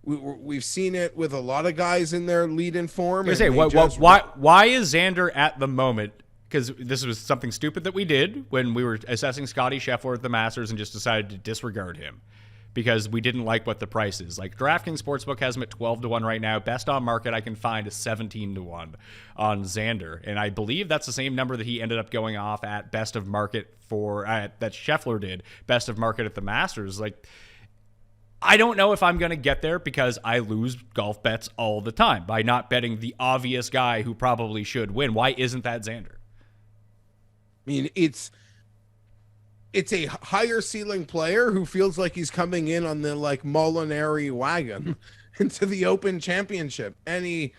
We've seen it with a lot of guys in their lead-in form. Why is Xander at the moment? Because this was something stupid that we did when we were assessing Scotty Scheffler at the Masters and just decided to disregard him because we didn't like what the price is. Like, DraftKings Sportsbook has him at 12-1 right now. Best on market I can find is 17-1 on Xander. And I believe that's the same number that he ended up going off at best of market that Scheffler did, best of market at the Masters. Like, I don't know if I'm going to get there because I lose golf bets all the time by not betting the obvious guy who probably should win. Why isn't that Xander? I mean, it's a higher ceiling player who feels like he's coming in on the like Molinari wagon into the Open Championship, and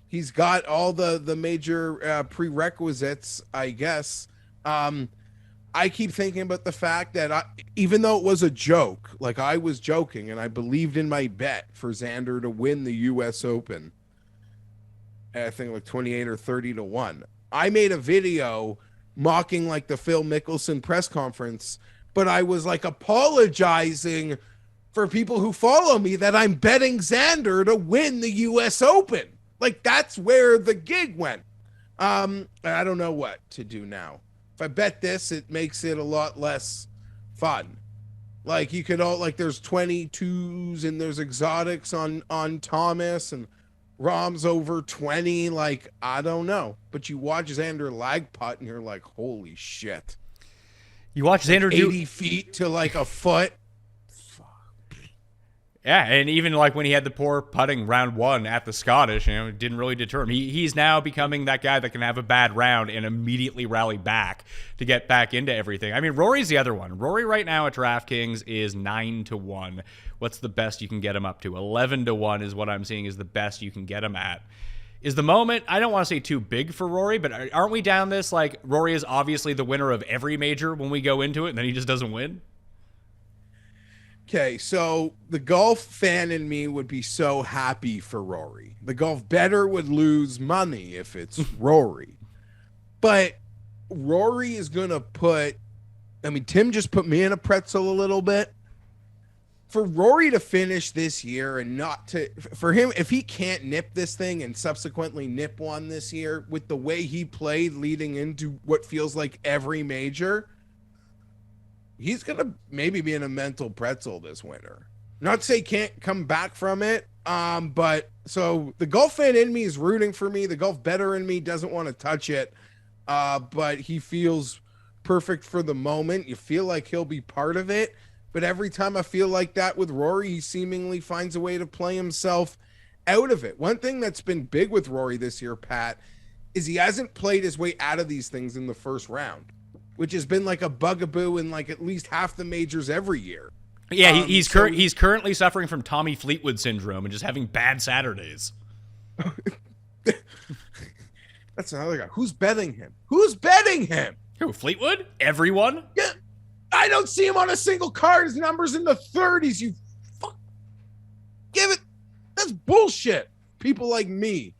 he's got all the major prerequisites, I guess. I keep thinking about the fact that even though it was a joke, like I was joking and I believed in my bet for Xander to win the U.S. Open, I think like 28 or 30-1. I made a video mocking like the Phil Mickelson press conference, but I was like apologizing for people who follow me that I'm betting Xander to win the US Open. Like, that's where the gig went. I don't know what to do now. If I bet this, it makes it a lot less fun. Like, you could there's 22s and there's exotics on Thomas and Rahm's over 20. Like, I don't know. But you watch Xander lag putt and you're like, holy shit. You watch Xander do 80 feet to like a foot. Yeah, and even like when he had the poor putting round 1 at the Scottish, it didn't really deter him. He's now becoming that guy that can have a bad round and immediately rally back to get back into everything. I mean, Rory's the other one. Rory right now at DraftKings is 9-1. What's the best you can get him up to? 11-1 is what I'm seeing is the best you can get him at. Is the moment, I don't want to say too big for Rory, but aren't we down this, like, Rory is obviously the winner of every major when we go into it, and then he just doesn't win? Okay, so the golf fan in me would be so happy for Rory. The golf bettor would lose money if it's Rory. But Rory is going to put, I mean, Tim just put me in a pretzel a little bit. For Rory to finish this year and not to, for him, if he can't nip this thing and subsequently nip one this year with the way he played leading into what feels like every major, he's going to maybe be in a mental pretzel this winter. Not to say can't come back from it, but so the golf fan in me is rooting for me. The golf better in me doesn't want to touch it, but he feels perfect for the moment. You feel like he'll be part of it. But every time I feel like that with Rory, he seemingly finds a way to play himself out of it. One thing that's been big with Rory this year, Pat, is he hasn't played his way out of these things in the first round, which has been like a bugaboo in like at least half the majors every year. Yeah, he's currently suffering from Tommy Fleetwood syndrome and just having bad Saturdays. That's another guy. Who's betting him? Who's betting him? Who, Fleetwood? Everyone? Yeah. I don't see him on a single card. His number's in the 30s. You fuck. Give it. That's bullshit. People like me.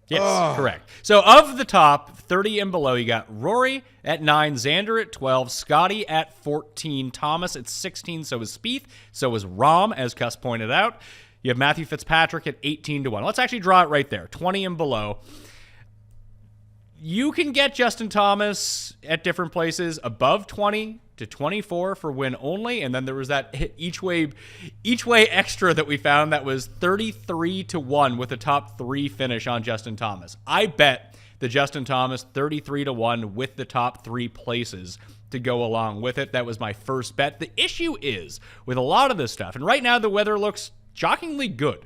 Yes, correct. So of the top 30 and below, you got Rory at 9, Xander at 12, Scotty at 14, Thomas at 16, so is Spieth, so is Rahm, as Cust pointed out. You have Matthew Fitzpatrick at 18-1. Let's actually draw it right there, 20 and below. You can get Justin Thomas at different places above 20 to 24 for win only, and then there was that each way extra that we found that was 33-1 with a top 3 finish on Justin Thomas. I bet the Justin Thomas 33-1 with the top 3 places to go along with it. That was my first bet. The issue is with a lot of this stuff, and right now the weather looks shockingly good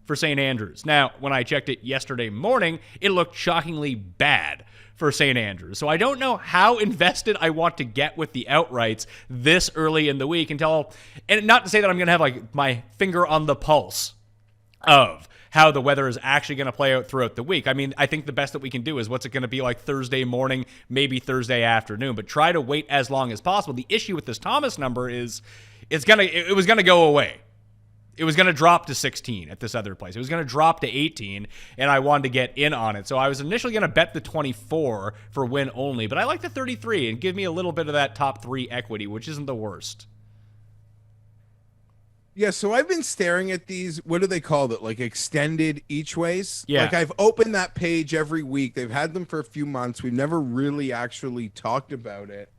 for St. Andrews. Now, when I checked it yesterday morning, it looked shockingly bad for St. Andrews. So I don't know how invested I want to get with the outrights this early in the week until, and not to say that I'm going to have like my finger on the pulse of how the weather is actually going to play out throughout the week. I mean, I think the best that we can do is what's it going to be like Thursday morning, maybe Thursday afternoon, but try to wait as long as possible. The issue with this Thomas number is it was going to go away. It was going to drop to 16 at this other place. It was going to drop to 18, and I wanted to get in on it. So I was initially going to bet the 24 for win only, but I like the 33 and give me a little bit of that top 3 equity, which isn't the worst. Yeah, so I've been staring at these, what do they call it? Like extended each ways? Yeah. Like I've opened that page every week. They've had them for a few months. We've never really actually talked about it.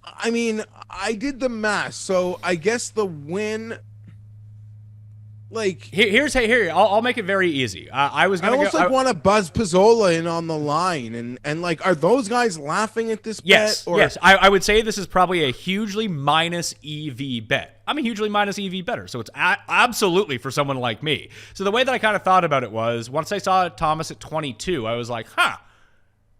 I mean, I did the math. So I guess the win... Like here, I'll make it very easy. I almost want to buzz Pizzola in on the line, and like, are those guys laughing at this yes, bet? Or? Yes, I would say this is probably a hugely minus EV bet. I'm a hugely minus EV better, so it's absolutely for someone like me. So the way that I kind of thought about it was, once I saw Thomas at 22, I was like,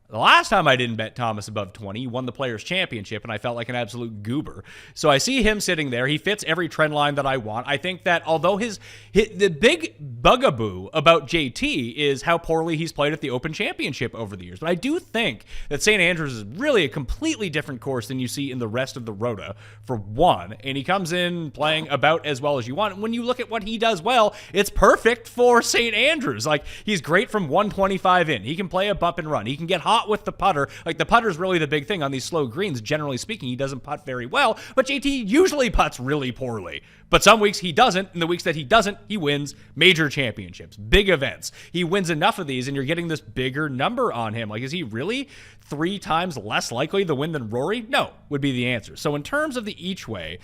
the last time I didn't bet Thomas above 20, he won the Players' Championship, and I felt like an absolute goober. So I see him sitting there. He fits every trend line that I want. I think that although the big bugaboo about JT is how poorly he's played at the Open Championship over the years, but I do think that St. Andrews is really a completely different course than you see in the rest of the Rota, for one, and he comes in playing about as well as you want. When you look at what he does well, it's perfect for St. Andrews. Like, he's great from 125 in. He can play a bump and run. He can get hot with the putter. Like, the putter's really the big thing on these slow greens. Generally speaking, he doesn't putt very well, but JT usually putts really poorly. But some weeks he doesn't, and the weeks that he doesn't, he wins major championships, big events. He wins enough of these, and you're getting this bigger number on him. Like, is he really 3 times less likely to win than Rory? No, would be the answer. So in terms of the each way,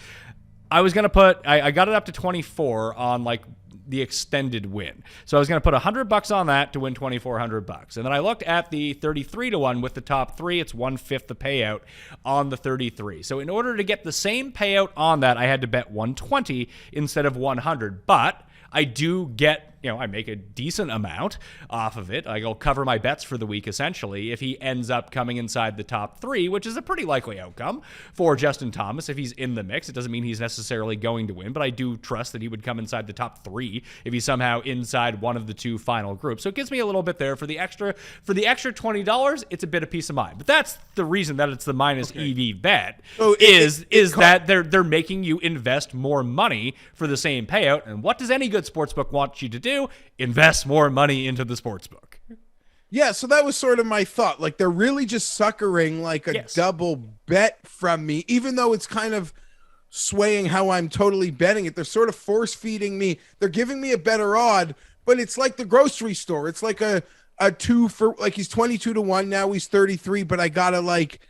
I was going to I got it up to 24 on, like, the extended win. So I was going to put $100 on that to win $2,400. And then I looked at the 33-1 with the top 3. It's 1/5 the payout on the 33. So in order to get the same payout on that, I had to bet 120 instead of 100. But I do get, I make a decent amount off of it. I'll cover my bets for the week, essentially, if he ends up coming inside the top 3, which is a pretty likely outcome for Justin Thomas. If he's in the mix, it doesn't mean he's necessarily going to win, but I do trust that he would come inside the top 3 if he's somehow inside one of the 2 final groups. So it gives me a little bit there. For the extra $20, it's a bit of peace of mind. But that's the reason that it's the minus EV bet, that they're making you invest more money for the same payout. And what does any good sportsbook want you to do? Invest more money into the sportsbook. Yeah, so that was sort of my thought. Like they're really just suckering like a Yes. double bet from me, even though it's kind of swaying how I'm totally betting it. They're sort of force feeding me. They're giving me a better odd, but it's like the grocery store. It's like a two for like he's 22 to 1, now he's 33, but I gotta like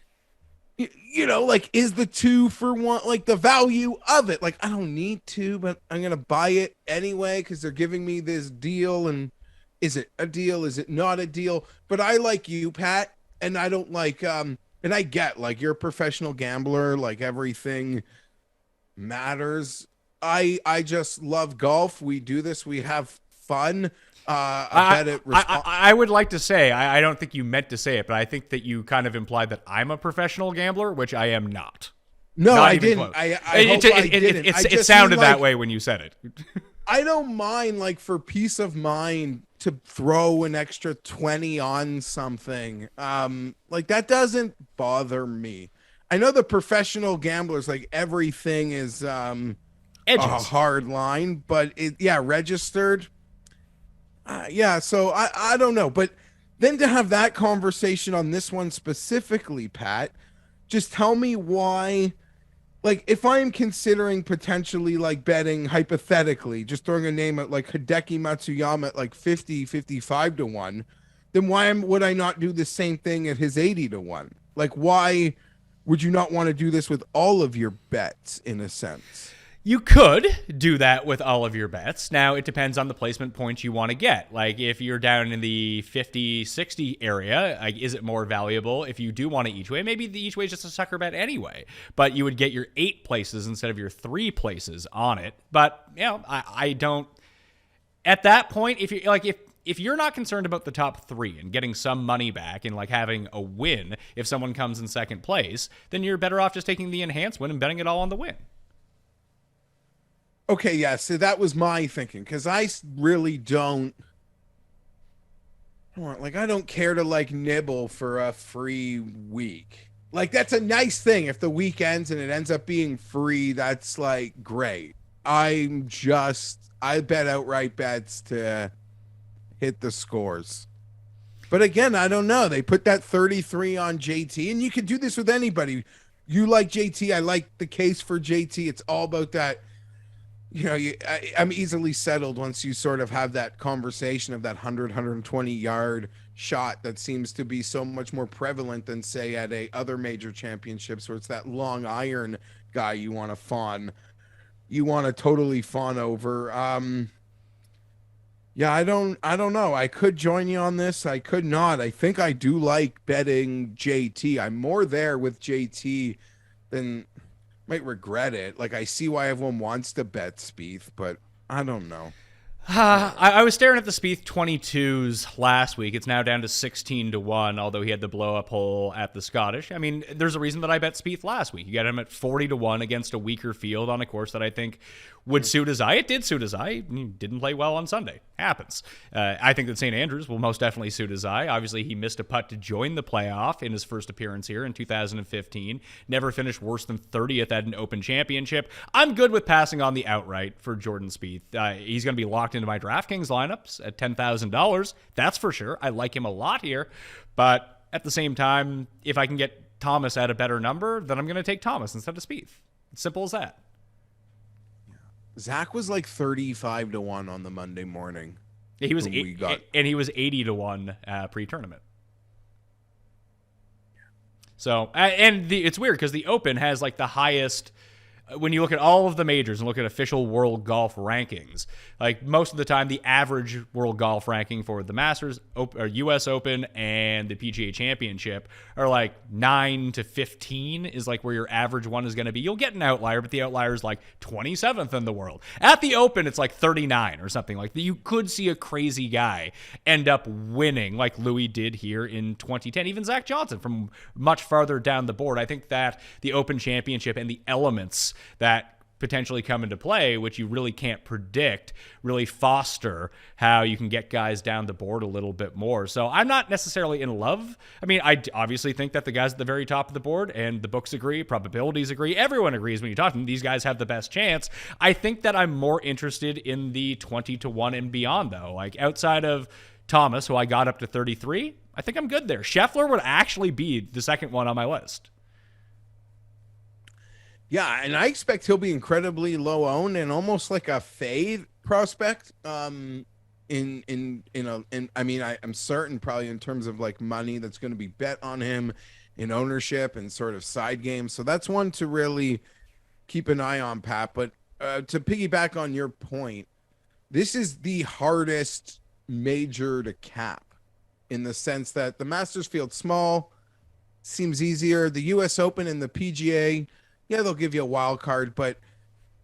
like is the 2 for 1 like the value of it? Like I don't need to, but I'm gonna buy it anyway because they're giving me this deal. And is it a deal? Is it not a deal? But I like you, Pat, and I don't like and I get like you're a professional gambler, like everything matters. I just love golf. We do this, we have fun. I would like to say, I don't think you meant to say it, but I think that you kind of implied that I'm a professional gambler, which I am not. No, Not I even didn't. close. I hope I didn't. It sounded that way when you said it. I don't mind, like, for peace of mind to throw an extra 20 on something. Like that doesn't bother me. I know the professional gamblers, like everything is a hard line, but registered. So I don't know. But then to have that conversation on this one specifically, Pat, just tell me why. Like, if I'm considering potentially, like, betting hypothetically, just throwing a name at, like, Hideki Matsuyama at, like, 55 to 1, then why would I not do the same thing at his 80 to 1? Like, why would you not want to do this with all of your bets, in a sense? You could do that with all of your bets. Now, it depends on the placement points you want to get. Like, if you're down in the 50, 60 area, like, is it more valuable if you do want to each way? Maybe the each way is just a sucker bet anyway. But you would get your 8 places instead of your 3 places on it. But, I don't... At that point, if you're, like, if you're not concerned about the top 3 and getting some money back and, like, having a win if someone comes in second place, then you're better off just taking the enhanced win and betting it all on the win. Okay, yeah, so that was my thinking, because I really don't care to, like, nibble for a free week. Like, that's a nice thing. If the week ends and it ends up being free, that's, like, great. I bet outright bets to hit the scores. But again, I don't know. They put that 33 on JT, and you can do this with anybody. You like JT, I like the case for JT. It's all about that. I'm easily settled once you sort of have that conversation of that 120 yard shot that seems to be so much more prevalent than, say, at other major championships where it's that long iron guy you want to totally fawn over. I don't know. I could join you on this. I could not. I think I do like betting JT. I'm more there with JT than... Might regret it. Like, I see why everyone wants to bet Spieth, but I don't know. I was staring at the Spieth 22s last week. It's now down to 16 to 1, although he had the blow-up hole at the Scottish. I mean, there's a reason that I bet Spieth last week. You got him at 40 to 1 against a weaker field on a course that I think would suit his eye. It did suit his eye. He didn't play well on Sunday. Happens. I think that St. Andrews will most definitely suit his eye. Obviously, he missed a putt to join the playoff in his first appearance here in 2015. Never finished worse than 30th at an Open Championship. I'm good with passing on the outright for Jordan Spieth. He's going to be locked into my DraftKings lineups at $10,000. That's for sure. I like him a lot here. But at the same time, if I can get Thomas at a better number, then I'm going to take Thomas instead of Spieth. It's simple as that. Zach was like 35 to 1 on the Monday morning. He was and he was 80 to 1 pre-tournament. So, it's weird because the Open has like the highest, when you look at all of the majors and look at official world golf rankings, like most of the time, the average world golf ranking for the Masters, or U.S. Open, and the PGA Championship are like 9 to 15 is like where your average one is going to be. You'll get an outlier, but the outlier is like 27th in the world. At the Open, it's like 39 or something like that. You could see a crazy guy end up winning like Louis did here in 2010. Even Zach Johnson from much farther down the board. I think that the Open Championship and the elements that potentially come into play, which you really can't predict, really foster how you can get guys down the board a little bit more. So I'm not necessarily in love. I mean, I obviously think that the guys at the very top of the board, and the books agree, probabilities agree, everyone agrees when you talk to them, these guys have the best chance. I think that I'm more interested in the 20 to 1 and beyond, though. Like, outside of Thomas, who I got up to 33, I think I'm good there. Scheffler would actually be the second one on my list. Yeah, and I expect he'll be incredibly low owned and almost like a fade prospect. I'm certain probably in terms of like money that's going to be bet on him in ownership and sort of side games. So that's one to really keep an eye on, Pat. But to piggyback on your point, this is the hardest major to cap in the sense that the Masters field small, seems easier. The US Open and the PGA, yeah, they'll give you a wild card, but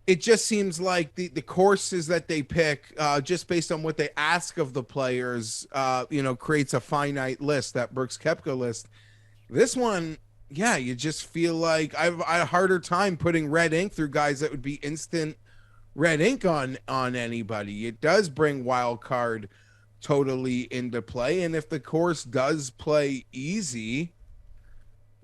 it just seems like the courses that they pick, just based on what they ask of the players, creates a finite list, that Brooks Koepka list. This one, yeah, you just feel like I have a harder time putting red ink through guys that would be instant red ink on anybody. It does bring wild card totally into play, and if the course does play easy,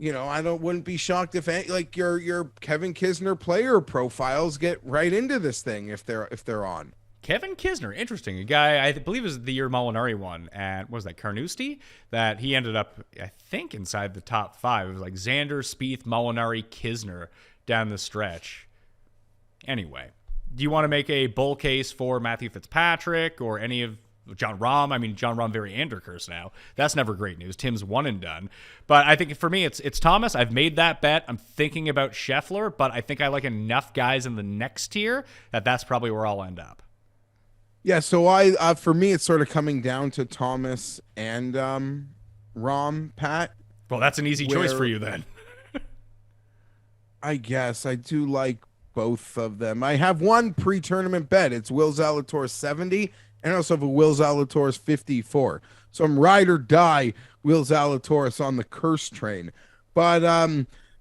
I wouldn't be shocked if your Kevin Kisner player profiles get right into this thing if they're on. Kevin Kisner, interesting. A guy, I believe it was the year Molinari won at, what was that, Carnoustie? That he ended up, I think, inside the top 5. It was like Xander, Spieth, Molinari, Kisner down the stretch. Anyway, do you want to make a bull case for Matthew Fitzpatrick or any of John Rahm? I mean, John Rahm very Andercust now. That's never great news. Tim's one and done. But I think for me, it's Thomas. I've made that bet. I'm thinking about Scheffler, but I think I like enough guys in the next tier that's probably where I'll end up. Yeah, so for me, it's sort of coming down to Thomas and Rahm, Pat. Well, that's an easy choice for you then. I guess I do like both of them. I have one pre-tournament bet. It's Will Zalatoris 70, and I also have a Will Zalatoris 54. So I'm ride or die Will Zalatoris on the curse train. But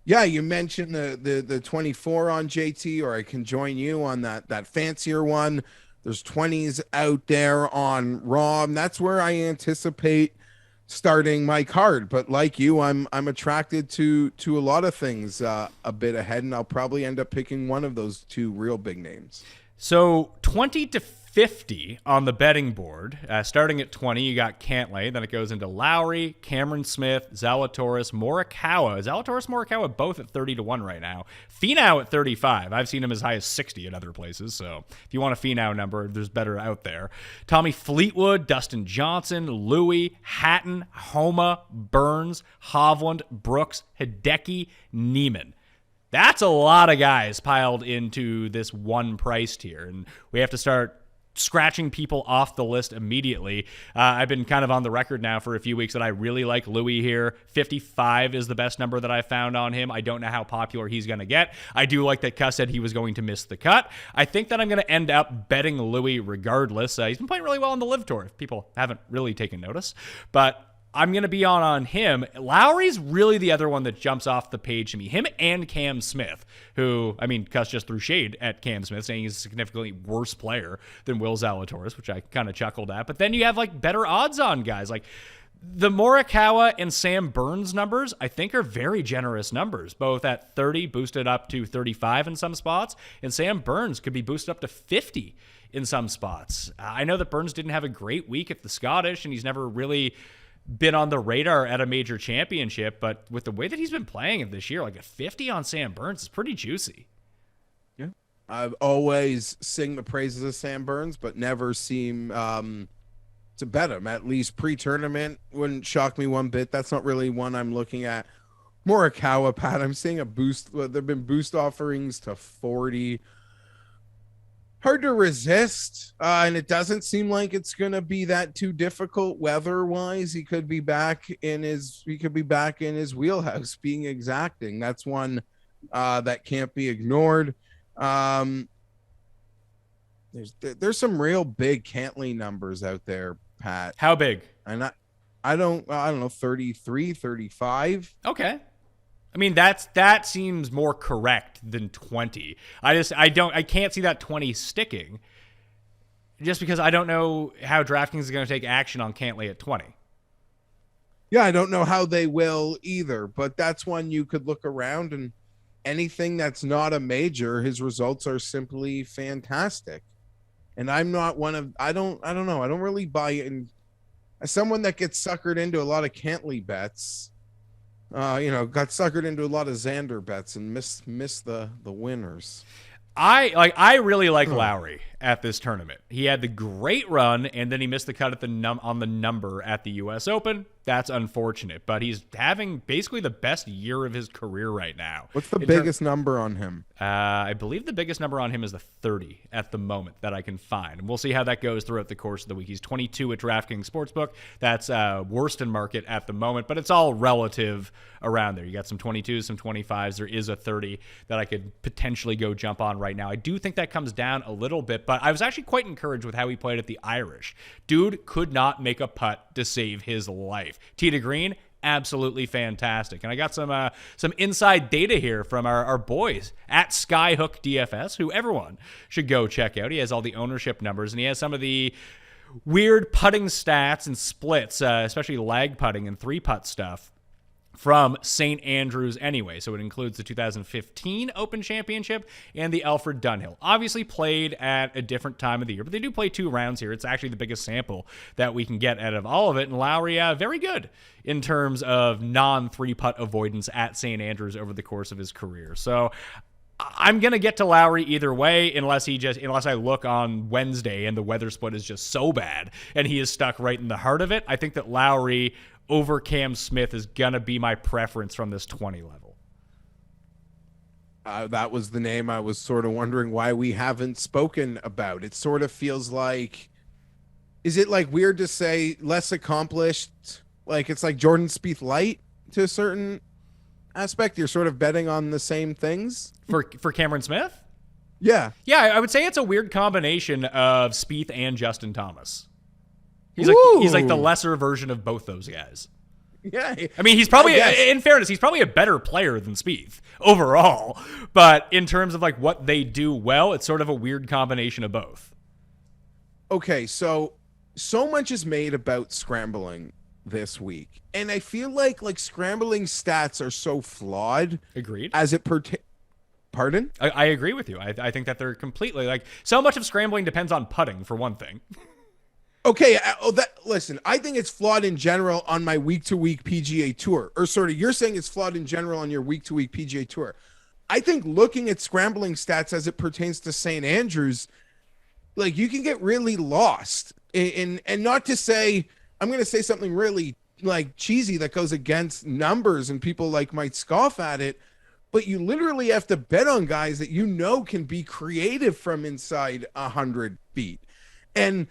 yeah, you mentioned the 24 on JT, or I can join you on that fancier one. There's 20s out there on Rahm. That's where I anticipate starting my card. But like you, I'm attracted to a lot of things a bit ahead, and I'll probably end up picking one of those two real big names. So 20 to 50 on the betting board. Starting at 20, you got Cantlay. Then it goes into Lowry, Cameron Smith, Zalatoris, Morikawa. Zalatoris, Morikawa both at 30 to 1 right now. Finau at 35. I've seen him as high as 60 in other places. So if you want a Finau number, there's better out there. Tommy Fleetwood, Dustin Johnson, Louis, Hatton, Homa, Burns, Hovland, Brooks, Hideki, Neiman. That's a lot of guys piled into this one price tier, and we have to start scratching people off the list immediately. I've been kind of on the record now for a few weeks that I really like Louis here. 55 is the best number that I found on him. I don't know how popular he's going to get. I do like that Cust said he was going to miss the cut. I think that I'm going to end up betting Louis regardless. He's been playing really well on the Live Tour, if people haven't really taken notice. But I'm going to be on him. Lowry's really the other one that jumps off the page to me. Him and Cam Smith, who, I mean, Cust just threw shade at Cam Smith, saying he's a significantly worse player than Will Zalatoris, which I kind of chuckled at. But then you have, like, better odds on guys. Like, the Morikawa and Sam Burns numbers, I think, are very generous numbers, both at 30, boosted up to 35 in some spots, and Sam Burns could be boosted up to 50 in some spots. I know that Burns didn't have a great week at the Scottish, and he's never really been on the radar at a major championship, but with the way that he's been playing it this year, like a 50 on Sam Burns is pretty juicy. Yeah. I've always sing the praises of Sam Burns, but never seem to bet him, at least pre-tournament. Wouldn't shock me one bit. That's not really one I'm looking at. Morikawa, Pat, I'm seeing a boost. There have been boost offerings to 40. Hard to resist, and it doesn't seem like it's going to be that too difficult weather-wise. He could be back in his wheelhouse, being exacting. That's one that can't be ignored. There's some real big Cantlay numbers out there, Pat. How big? And I don't know, 33, 35. Okay. I mean, that seems more correct than 20. I can't see that 20 sticking, just because I don't know how DraftKings is going to take action on Cantlay at 20. Yeah, I don't know how they will either, but that's one you could look around, and anything that's not a major, his results are simply fantastic. And I'm not one of, I don't know, I don't really buy as someone that gets suckered into a lot of Cantley bets, got suckered into a lot of Xander bets and missed the winners. I really like Lowry at this tournament. He had the great run, and then he missed the cut at on the number at the U.S. Open. That's unfortunate, but he's having basically the best year of his career right now. What's the biggest number on him? I believe the biggest number on him is the 30 at the moment that I can find. And we'll see how that goes throughout the course of the week. He's 22 at DraftKings Sportsbook. That's worst in market at the moment, but it's all relative around there. You got some 22s, some 25s. There is a 30 that I could potentially go jump on right now. I do think that comes down a little bit, but I was actually quite encouraged with how he played at the Irish. Dude could not make a putt to save his life. Tee to green, absolutely fantastic. And I got some inside data here from our boys at Skyhook DFS, who everyone should go check out. He has all the ownership numbers, and he has some of the weird putting stats and splits, especially lag putting and 3-putt stuff from St. Andrews anyway. So it includes the 2015 Open Championship and the Alfred Dunhill. Obviously played at a different time of the year, but they do play 2 rounds here. It's actually the biggest sample that we can get out of all of it. And Lowry, very good in terms of non-3-putt avoidance at St. Andrews over the course of his career. So I'm going to get to Lowry either way unless I look on Wednesday and the weather split is just so bad and he is stuck right in the heart of it. I think that Lowry over Cam Smith is going to be my preference from this 20 level. That was the name I was sort of wondering why we haven't spoken about. It sort of feels like, is it like weird to say less accomplished? Like it's like Jordan Spieth light to a certain aspect. You're sort of betting on the same things for Cameron Smith. Yeah. I would say it's a weird combination of Spieth and Justin Thomas. He's like the lesser version of both those guys. Yeah. I mean, he's probably, in fairness, he's probably a better player than Spieth overall. But in terms of like what they do well, it's sort of a weird combination of both. Okay, so much is made about scrambling this week, and I feel like scrambling stats are so flawed. Agreed. As it pertains. Pardon? I agree with you. I think that they're completely like so much of scrambling depends on putting for one thing. Okay, listen, I think it's flawed in general on my week-to-week PGA Tour. Or sort of, you're saying it's flawed in general on your week-to-week PGA Tour. I think looking at scrambling stats as it pertains to St. Andrews, like you can get really lost. And not to say, I'm going to say something really like cheesy that goes against numbers and people like might scoff at it, but you literally have to bet on guys that you know can be creative from inside 100 feet. And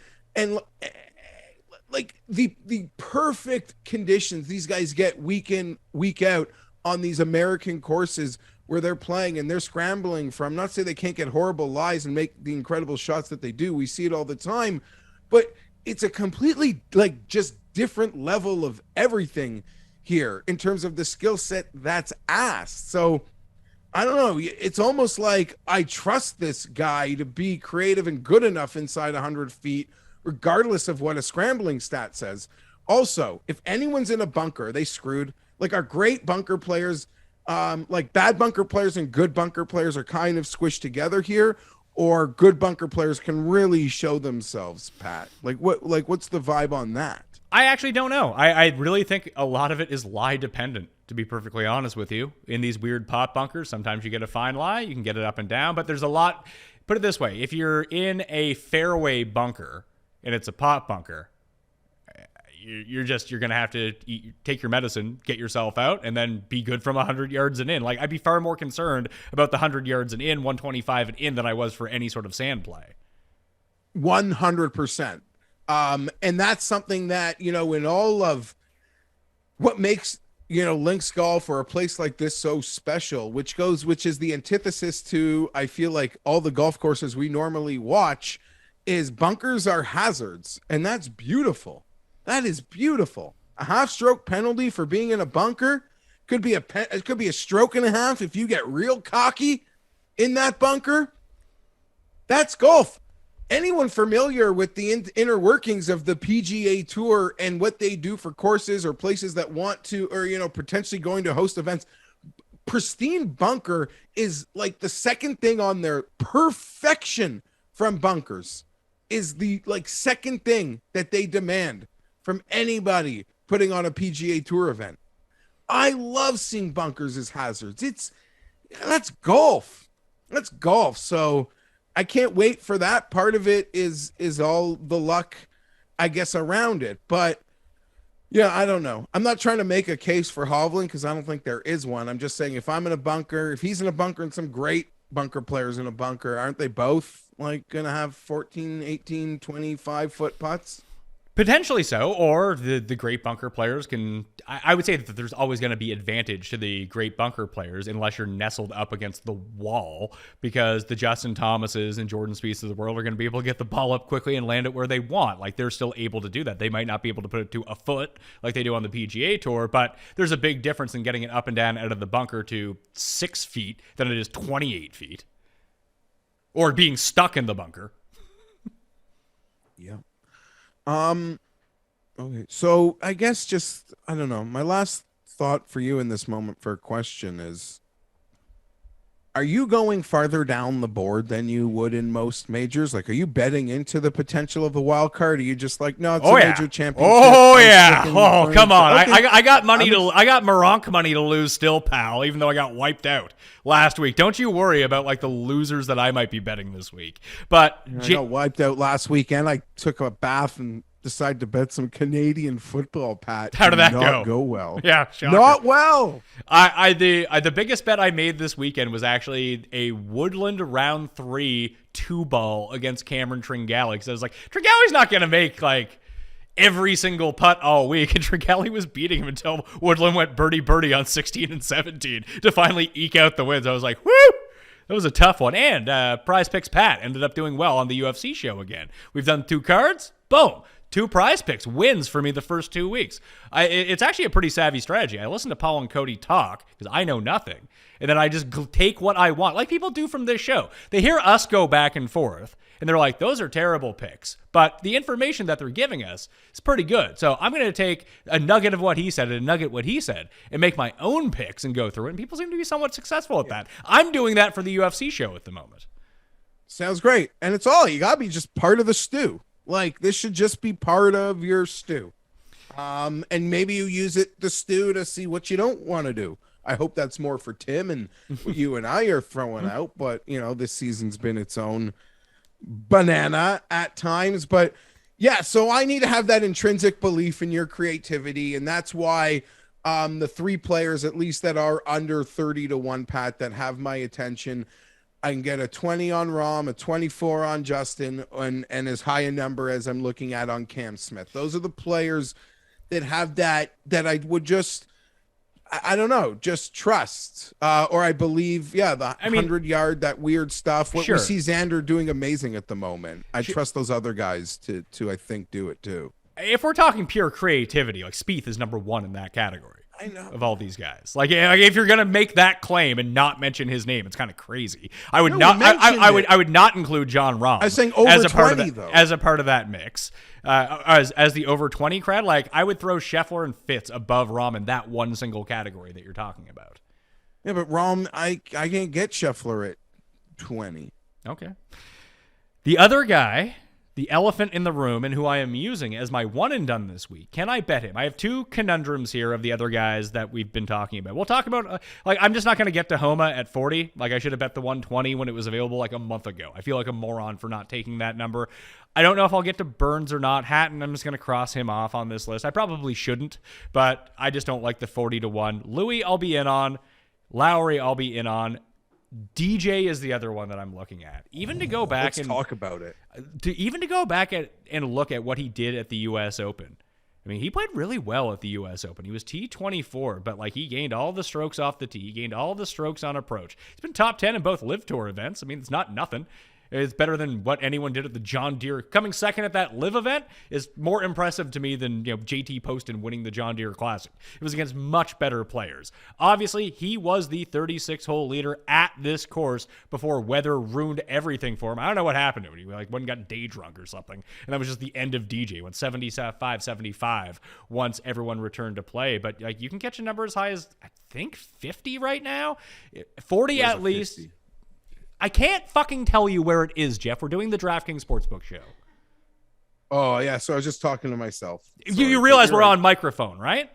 like the perfect conditions these guys get week in, week out on these American courses where they're playing and they're scrambling from, not to say they can't get horrible lies and make the incredible shots that they do. We see it all the time, but it's a completely like just different level of everything here in terms of the skill set that's asked. So I don't know. It's almost like I trust this guy to be creative and good enough inside 100 feet, regardless of what a scrambling stat says. Also, if anyone's in a bunker, they screwed. Like our great bunker players, like bad bunker players and good bunker players are kind of squished together here, or good bunker players can really show themselves, Pat. What's the vibe on that? I actually don't know. I really think a lot of it is lie dependent, to be perfectly honest with you. In these weird pot bunkers, sometimes you get a fine lie, you can get it up and down, but there's a lot. Put it this way, if you're in a fairway bunker and it's a pot bunker, you're going to have to take your medicine, get yourself out, and then be good from 100 yards and in. Like, I'd be far more concerned about the 100 yards and in, 125 and in than I was for any sort of sand play. 100%. And that's something that, in all of what makes, links golf or a place like this so special, which is the antithesis to, I feel like, all the golf courses we normally watch, is bunkers are hazards. And that's beautiful. That is beautiful. A half-stroke penalty for being in a bunker could be a stroke and a half if you get real cocky in that bunker. That's golf. Anyone familiar with the inner workings of the PGA Tour and what they do for courses or places that want to, or potentially going to host events, pristine bunker is like the second thing on their perfection from bunkers is the second thing that they demand from anybody putting on a PGA Tour event. I love seeing bunkers as hazards. That's golf. That's golf. So I can't wait for that. Part of it is all the luck, I guess, around it. But yeah, I don't know. I'm not trying to make a case for Hovland because I don't think there is one. I'm just saying if I'm in a bunker, if he's in a bunker and some great bunker players in a bunker, aren't they both like going to have 14, 18, 25-foot putts? Potentially so, or the great bunker players can... I would say that there's always going to be advantage to the great bunker players unless you're nestled up against the wall, because the Justin Thomases and Jordan Spieths of the world are going to be able to get the ball up quickly and land it where they want. Like, they're still able to do that. They might not be able to put it to a foot like they do on the PGA Tour, but there's a big difference in getting it up and down out of the bunker to 6 feet than it is 28 feet. Or being stuck in the bunker. Yeah. Okay. So I guess just, I don't know. My last thought for you in this moment for a question is, are you going farther down the board than you would in most majors? Like, are you betting into the potential of a wild card? Are you just like, no, it's a major championship? Oh yeah. Oh, come on. Okay. I got money I got Moronk money to lose still, pal, even though I got wiped out last week. Don't you worry about like the losers that I might be betting this week. But I got wiped out last weekend. I took a bath and decided to bet some Canadian football, Pat. How did that go well? Yeah, shocker. Not well. The biggest bet I made this weekend was actually a Woodland round 3 2-ball against Cameron Tringale, because I was like, Tringale's not going to make like every single putt all week, and Tringale was beating him until Woodland went birdie on 16 and 17 to finally eke out the wins. I was like, woo! That was a tough one. And Prize Picks Pat ended up doing well on the UFC show again. We've done 2 cards. Boom. 2 Prize Picks wins for me the first 2 weeks. It's actually a pretty savvy strategy. I listen to Paul and Cody talk because I know nothing, and then I just take what I want, like people do from this show. They hear us go back and forth, and they're like, those are terrible picks. But the information that they're giving us is pretty good. So I'm going to take a nugget of what he said and a nugget what he said and make my own picks and go through it, and people seem to be somewhat successful at that. I'm doing that for the UFC show at the moment. Sounds great. And it's all, you got to be just part of the stew. Like, this should just be part of your stew. And maybe you use the stew to see what you don't want to do. I hope that's more for Tim and what you and I are throwing out. But, you know, this season's been its own banana at times. But, yeah, so I need to have that intrinsic belief in your creativity. And that's why the 3 players, at least that are under 30-1, Pat, that have my attention, I can get a 20 on Rahm, a 24 on Justin, and as high a number as I'm looking at on Cam Smith. Those are the players that have that I would just, I don't know, just trust. Or I believe, the 100-yard, that weird stuff. We see Xander doing amazing at the moment. I trust those other guys to I think, do it too. If we're talking pure creativity, like Spieth is number 1 in that category. I know. Of all these guys, like if you're gonna make that claim and not mention his name, it's kind of crazy. I would not. I would not include John Rahm. I was saying over 20 though, as a part of that mix, as the over 20 crowd. Like I would throw Scheffler and Fitz above Rahm in that one single category that you're talking about. Yeah, but Rahm, I can't get Scheffler at 20. Okay. The other guy, the elephant in the room, and who I am using as my one and done this week. Can I bet him? I have 2 conundrums here of the other guys that we've been talking about. We'll talk about, I'm just not going to get to Homa at 40. Like, I should have bet the 120 when it was available like a month ago. I feel like a moron for not taking that number. I don't know if I'll get to Burns or not. Hatton, I'm just going to cross him off on this list. I probably shouldn't, but I just don't like the 40-1. Louis, I'll be in on. Lowry, I'll be in on. DJ is the other one that I'm looking at. Even to go back and talk about it. To go back and look at what he did at the U.S. Open. I mean, he played really well at the U.S. Open. He was T24, but like he gained all the strokes off the tee. He gained all the strokes on approach. He's been top 10 in both Live Tour events. I mean, it's not nothing. It's better than what anyone did at the John Deere. Coming second at that Live event is more impressive to me than JT Poston winning the John Deere Classic. It was against much better players. Obviously, he was the 36-hole leader at this course before weather ruined everything for him. I don't know what happened to him. He went and got day drunk or something, and that was just the end of DJ. Went 75-75 once everyone returned to play. But like you can catch a number as high as I think 50 right now, 40 at least. 50? I can't fucking tell you where it is, Jeff. We're doing the DraftKings Sportsbook show. Oh yeah, so I was just talking to myself. You realize we're on microphone, right?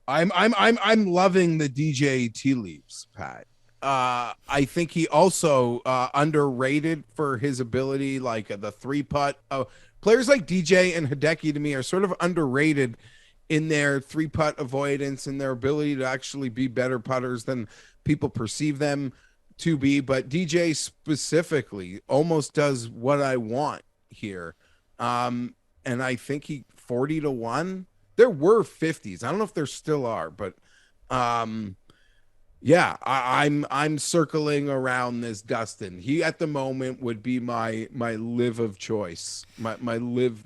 I'm loving the DJ tea leaves, Pat. I think he also underrated for his ability, like the 3-putt. Players like DJ and Hideki to me are sort of underrated in their 3-putt avoidance and their ability to actually be better putters than people perceive them to be. But DJ specifically almost does what I want here. And I think he 40-1. There were 50s. I don't know if there still are, but yeah, I'm circling around this Dustin. He at the moment would be my live of choice. My live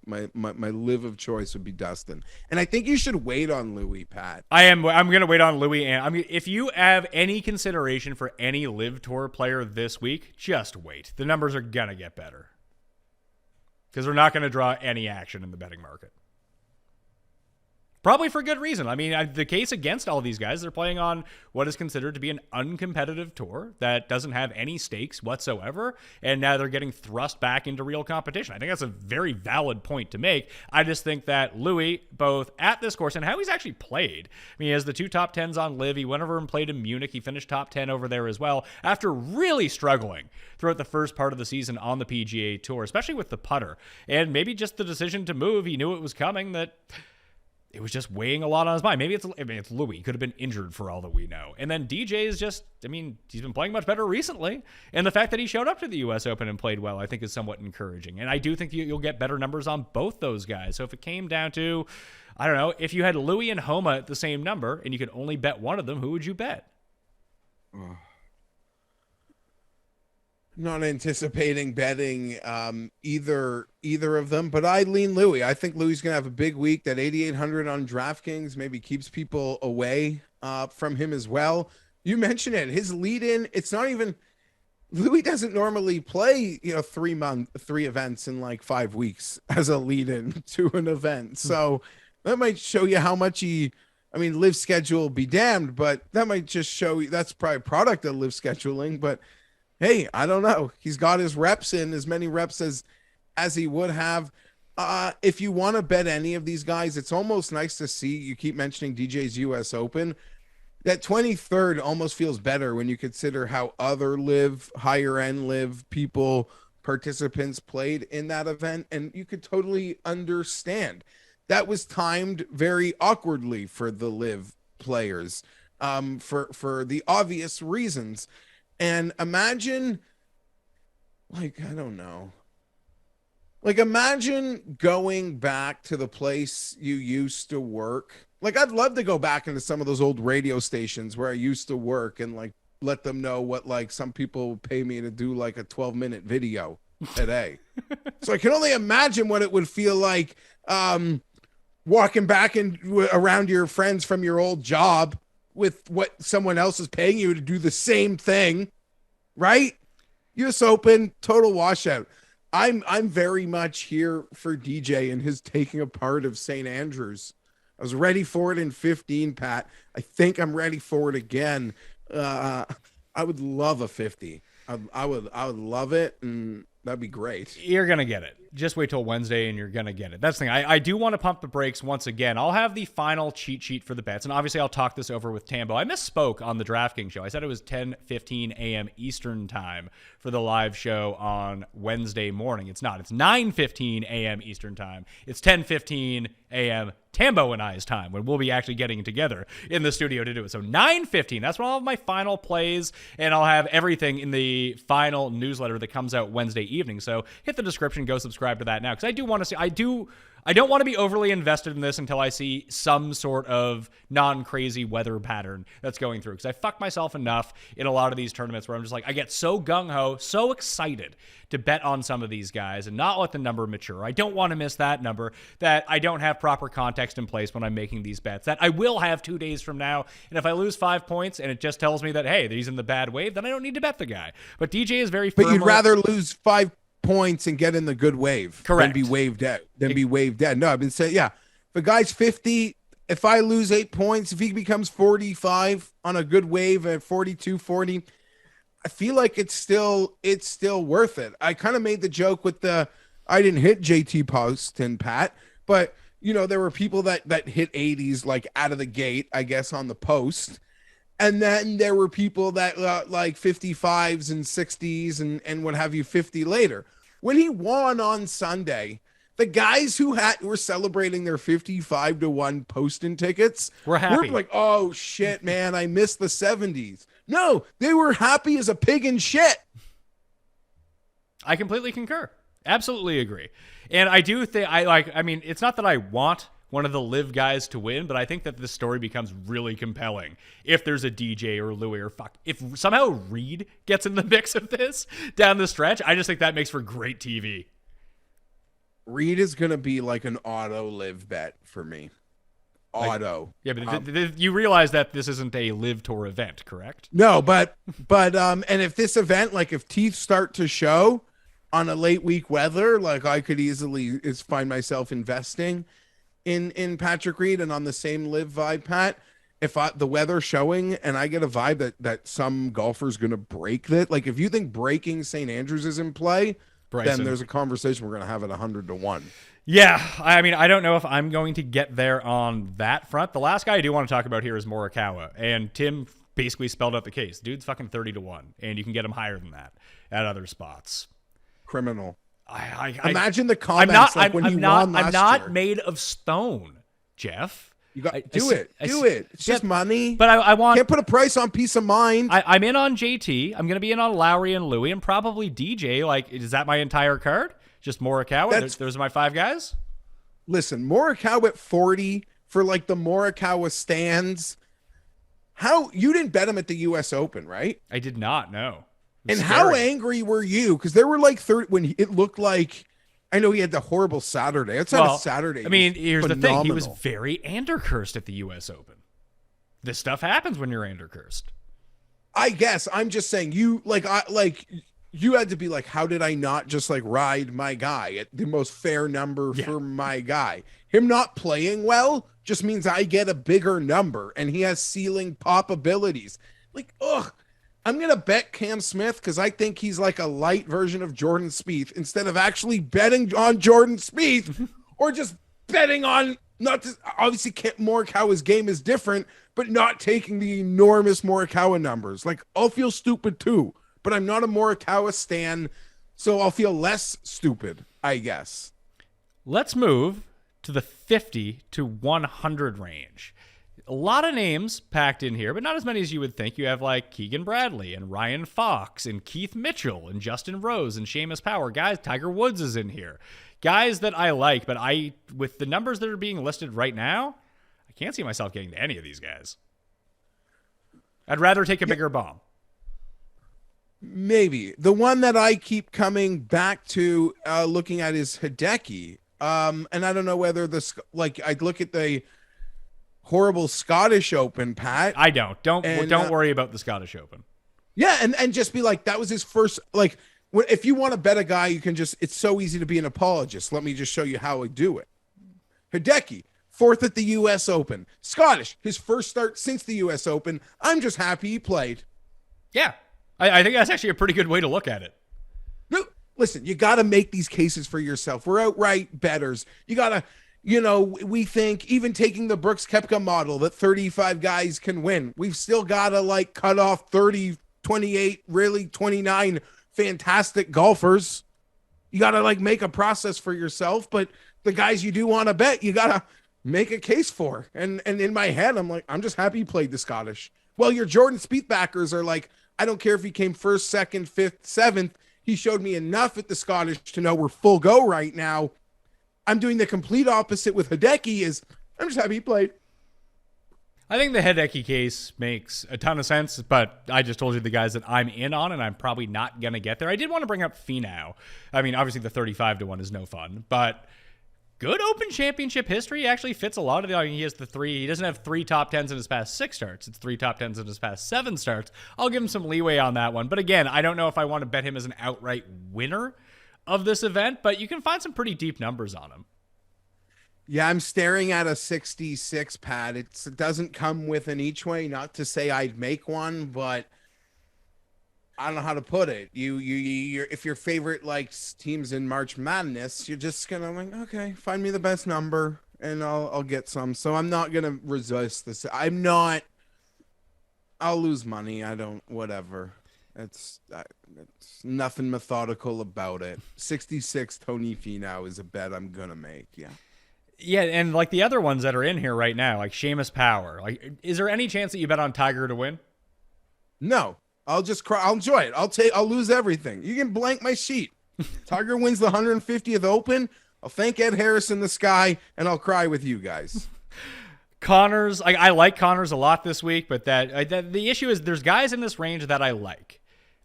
of choice would be Dustin. And I think you should wait on Louis, Pat. I'm going to wait on Louis, and if you have any consideration for any Live Tour player this week, just wait. The numbers are going to get better. Because they're not going to draw any action in the betting market. Probably for good reason. I mean, the case against all these guys, they're playing on what is considered to be an uncompetitive tour that doesn't have any stakes whatsoever, and now they're getting thrust back into real competition. I think that's a very valid point to make. I just think that Louis, both at this course and how he's actually played, I mean, he has the 2 top 10s on Live. He went over and played in Munich. He finished top 10 over there as well after really struggling throughout the first part of the season on the PGA Tour, especially with the putter. And maybe just the decision to move, he knew it was coming, that it was just weighing a lot on his mind. Maybe it's Louis. He could have been injured for all that we know. And then DJ is just, I mean, he's been playing much better recently. And the fact that he showed up to the U.S. Open and played well, I think is somewhat encouraging. And I do think you'll get better numbers on both those guys. So if it came down to, I don't know, if you had Louis and Homa at the same number and you could only bet one of them, who would you bet? Not anticipating betting either of them, but I lean Louis. I think Louis is gonna have a big week. That 8,800 on DraftKings maybe keeps people away from him as well. You mentioned it. His lead-in. It's not even. Louis doesn't normally play 3 events in like 5 weeks as a lead-in to an event. So that might show you how much he. I mean, live schedule be damned, but that might just show you that's probably a product of live scheduling, but. Hey, I don't know. He's got his reps in, as many reps as he would have. If you want to bet any of these guys, it's almost nice to see. You keep mentioning DJ's U.S. Open. That 23rd almost feels better when you consider how other live, higher end live people, participants played in that event. And you could totally understand. That was timed very awkwardly for the live players for the obvious reasons. And imagine, like, I don't know. Like, imagine going back to the place you used to work. Like, I'd love to go back into some of those old radio stations where I used to work and, like, let them know what, like, some people pay me to do, like, a 12-minute video today. So I can only imagine what it would feel like walking back around your friends from your old job with what someone else is paying you to do the same thing, right? U.S. Open, total washout. I'm very much here for DJ and his taking a part of St. Andrews. I was ready for it in 15, Pat. I think I'm ready for it again. I would love a 50. I would love it, and that'd be great. You're going to get it. Just wait till Wednesday and you're going to get it. That's the thing. I do want to pump the brakes once again. I'll have the final cheat sheet for the bets, and obviously I'll talk this over with Tambo. I misspoke on the DraftKings show. I said it was 10:15 a.m. Eastern time for the live show on Wednesday morning. It's not. It's 9:15 a.m. Eastern time. It's 10:15 a.m. Tambo and I's time when we'll be actually getting together in the studio to do it. So 9:15, that's when I'll have my final plays, and I'll have everything in the final newsletter that comes out Wednesday evening. So hit the description, go subscribe to that now, because I do want to see, I don't want to be overly invested in this until I see some sort of non-crazy weather pattern that's going through, because I fuck myself enough in a lot of these tournaments where I'm just like, I get so gung-ho, so excited to bet on some of these guys and not let the number mature. I don't want to miss that number, that I don't have proper context in place when I'm making these bets, that I will have 2 days from now, and if I lose 5 points and it just tells me that, hey, he's in the bad wave, then I don't need to bet the guy. But DJ is very But you'd rather lose 5 points and get in the good wave. Correct. Than be waved out. No, I've been saying, yeah, if a guy's 50, if I lose 8 points, if he becomes 45 on a good wave at 42, 40, I feel like it's still worth it. I kind of made the joke with the I didn't hit JT Poston, Pat, but there were people that hit 80s like out of the gate, I guess, on the post. And then there were people that like 55s and 60s and what have you 50 later. When he won on Sunday, the guys who were celebrating their 55-1 Poston tickets were happy. Like, oh shit, man, I missed the 70s. No, they were happy as a pig in shit. I completely concur. Absolutely agree. And I do think it's not that I want one of the live guys to win, but I think that this story becomes really compelling if there's a DJ or Louis or if somehow Reed gets in the mix of this down the stretch. I just think that makes for great TV. Reed is going to be like an auto live bet for me. Auto. Yeah, but you realize that this isn't a live tour event, correct? No, but and if this event, like if teeth start to show on a late week weather, like I could easily find myself investing in Patrick Reed. And on the same live vibe, Pat, if the weather showing and I get a vibe that some golfer's going to break that, like if you think breaking St. Andrews is in play, Bryson, then there's a conversation we're going to have at 100-1. Yeah, I mean, I don't know if I'm going to get there on that front. The last guy I do want to talk about here is Morikawa, and Tim basically spelled out the case. Dude's fucking 30-1, and you can get him higher than that at other spots. Criminal. I imagine the comments when he won last year. I'm not made of stone, Geoff. You got do it. It's just money. But I want can't put a price on peace of mind. I'm in on JT. I'm going to be in on Lowry and Louis and probably DJ. Like, is that my entire card? Just Morikawa? Those are my 5 guys? Listen, Morikawa at 40 for like the Morikawa stands. How you didn't bet him at the U.S. Open, right? I did not, no. And scary. How angry were you? Because there were like 30 when it looked like. I know he had the horrible Saturday. It's not a Saturday. I mean, here's the thing. He was very Andercust at the U.S. Open. This stuff happens when you're Andercust. I guess. I'm just saying you you had to be like, how did I not just like ride my guy at the most fair number for my guy? Him not playing well just means I get a bigger number and he has ceiling pop abilities. Like, I'm going to bet Cam Smith because I think he's like a light version of Jordan Spieth instead of actually betting on Jordan Spieth or just betting on obviously Morikawa's game is different, but not taking the enormous Morikawa numbers. Like I'll feel stupid too, but I'm not a Morikawa stan, so I'll feel less stupid, I guess. Let's move to the 50 to 100 range. A lot of names packed in here, but not as many as you would think. You have like Keegan Bradley and Ryan Fox and Keith Mitchell and Justin Rose and Seamus Power. Guys, Tiger Woods is in here. Guys that I like, but with the numbers that are being listed right now, I can't see myself getting to any of these guys. I'd rather take a bigger bomb. Maybe. The one that I keep coming back to looking at is Hideki. And I don't know whether I'd look at the horrible Scottish Open, Pat. I don't worry about the Scottish Open. Yeah, and just be like, that was his first, like, if you want to bet a guy, you can it's so easy to be an apologist. Let me just show you how I do it. Hideki, 4th at the U.S. Open. Scottish, his first start since the U.S. Open. I'm just happy he played. Yeah. I think that's actually a pretty good way to look at it. No, listen, you got to make these cases for yourself. We're outright bettors. You got to, we think even taking the Brooks Koepka model that 35 guys can win, we've still got to like cut off 30, 28, really 29 fantastic golfers. You got to like make a process for yourself, but the guys you do want to bet, you got to make a case for. And in my head, I'm like, I'm just happy he played the Scottish. Well, your Jordan Spieth backers are like, I don't care if he came 1st, 2nd, 5th, 7th. He showed me enough at the Scottish to know we're full go right now. I'm doing the complete opposite with Hideki. I'm just happy he played. I think the Hideki case makes a ton of sense, but I just told you the guys that I'm in on, and I'm probably not going to get there. I did want to bring up Finau. I mean, obviously the 35-1 is no fun, but good Open Championship history actually fits a lot of the. I mean, he doesn't have 3 top 10s in his past 6 starts. It's 3 top 10s in his past 7 starts. I'll give him some leeway on that one. But again, I don't know if I want to bet him as an outright winner of this event, but you can find some pretty deep numbers on him. Yeah, I'm staring at a 66 pad. It doesn't come with an each way. Not to say I'd make one, but I don't know how to put it. You're if your favorite like teams in March Madness, you're just gonna like, okay, find me the best number and I'll get some. So I'm not gonna resist this. I'm not. I'll lose money. I don't. Whatever. It's nothing methodical about it. 66 Tony Finau is a bet I'm gonna make. Yeah. Yeah, and like the other ones that are in here right now, like Seamus Power. Like, is there any chance that you bet on Tiger to win? No. I'll just cry. I'll enjoy it. I'll lose everything. You can blank my sheet. Tiger wins the 150th Open. I'll thank Ed Harris in the sky, and I'll cry with you guys. Connors, I like Connors a lot this week, but the issue is there's guys in this range that I like.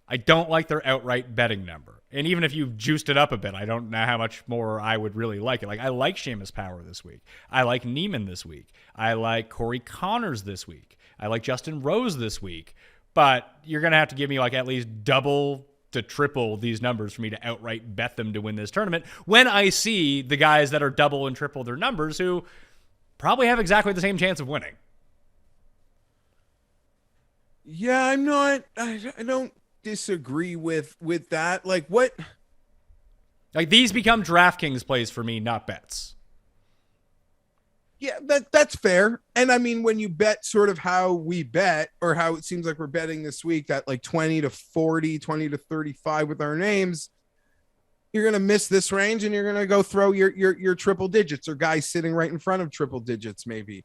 I don't like their outright betting number. And even if you've juiced it up a bit, I don't know how much more I would really like it. Like, I like Seamus Power this week. I like Neiman this week. I like Corey Connors this week. I like Justin Rose this week. But you're going to have to give me like at least double to triple these numbers for me to outright bet them to win this tournament when I see the guys that are double and triple their numbers who probably have exactly the same chance of winning. Yeah, I'm not. I don't disagree with that. Like what? Like these become DraftKings plays for me, not bets. Yeah, that's fair. And I mean, when you bet sort of how we bet or how it seems like we're betting this week, that like 20 to 40, 20 to 35 with our names, you're going to miss this range and you're going to go throw your triple digits or guys sitting right in front of triple digits maybe.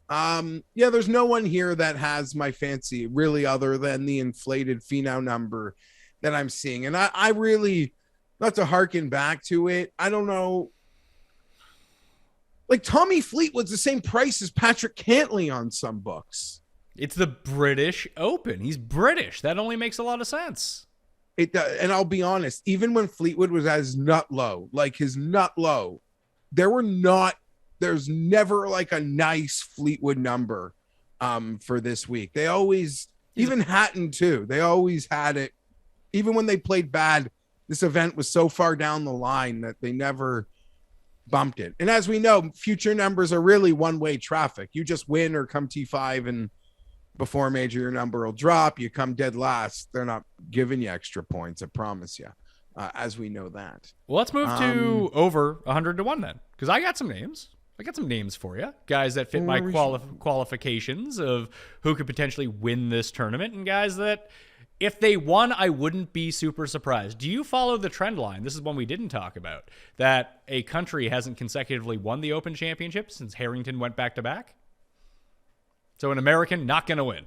Yeah, there's no one here that has my fancy really other than the inflated Finau number that I'm seeing. And I really, not to harken back to it, I don't know. Like Tommy Fleetwood's the same price as Patrick Cantlay on some books. It's the British Open. He's British. That only makes a lot of sense. It does. And I'll be honest, even when Fleetwood was at his nut low, like his nut low, there's never like a nice Fleetwood number for this week. They always, even Hatton too, they always had it. Even when they played bad, this event was so far down the line that they never bumped it. And as we know, future numbers are really one-way traffic. You just win or come T5 and before major, your number will drop. You come dead last. They're not giving you extra points. I promise you, as we know that. Well, let's move to over 100 to 1 then, because I got some names. I got some names for you. Guys that fit my qualifications of who could potentially win this tournament and guys that if they won, I wouldn't be super surprised. Do you follow the trend line? This is one we didn't talk about, that a country hasn't consecutively won the Open Championship since Harrington went back-to-back. So an American not going to win.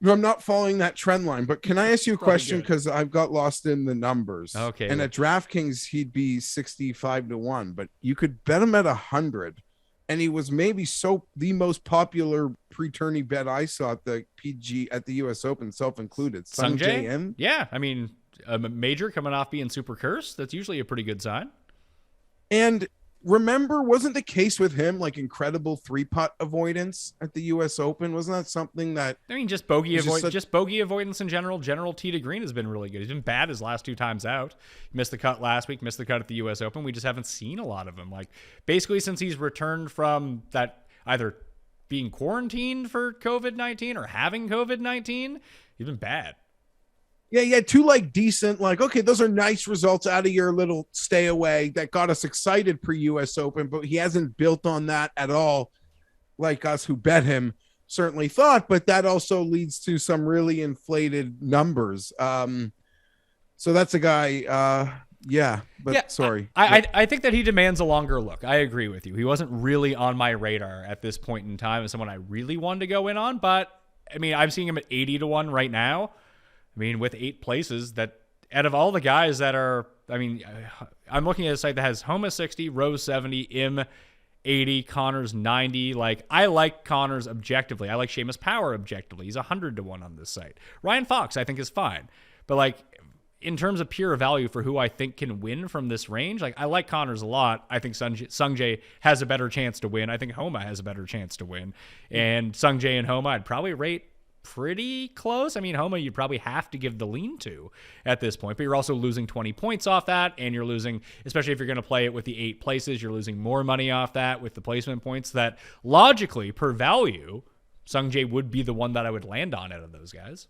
No, I'm not following that trend line, but can I ask you a question? Because I've got lost in the numbers. Okay. And at DraftKings, he'd be 65 to 1, but you could bet him at 100. And he was maybe the most popular pre-tourney bet I saw at the US Open, self-included. Sungjae? M. Yeah, I mean, a major coming off being super cursed, that's usually a pretty good sign. And remember, wasn't the case with him like incredible 3-putt avoidance at the US Open? Wasn't that something that... I mean, just bogey avoidance in general. General tee to green has been really good. He's been bad his last 2 times out. He missed the cut last week, missed the cut at the US Open. We just haven't seen a lot of him. Like, basically since he's returned from that, either being quarantined for COVID-19 or having COVID-19, he's been bad. Yeah, he had 2 like decent, like, okay, those are nice results out of your little stay away that got us excited pre-US Open, but he hasn't built on that at all, like us who bet him certainly thought, but that also leads to some really inflated numbers. So that's a guy, sorry. I think that he demands a longer look. I agree with you. He wasn't really on my radar at this point in time as someone I really wanted to go in on, but, I mean, I'm seeing him at 80 to 1 right now. I mean, with 8 places, that out of all the guys that are, I mean, I'm looking at a site that has Homa 60, Rose 70, Im 80, Connors 90. Like, I like Connors objectively. I like Seamus Power objectively. He's 100 to 1 on this site. Ryan Fox, I think, is fine. But, like, in terms of pure value for who I think can win from this range, like, I like Connors a lot. I think Sungjae has a better chance to win. I think Homa has a better chance to win. And Sungjae and Homa, I'd probably rate pretty close. I mean, Homa, you'd probably have to give the lean to at this point, but you're also losing 20 points off that, and you're losing, especially if you're going to play it with the 8 places, you're losing more money off that with the placement points that logically, per value, Sungjae would be the one that I would land on out of those guys.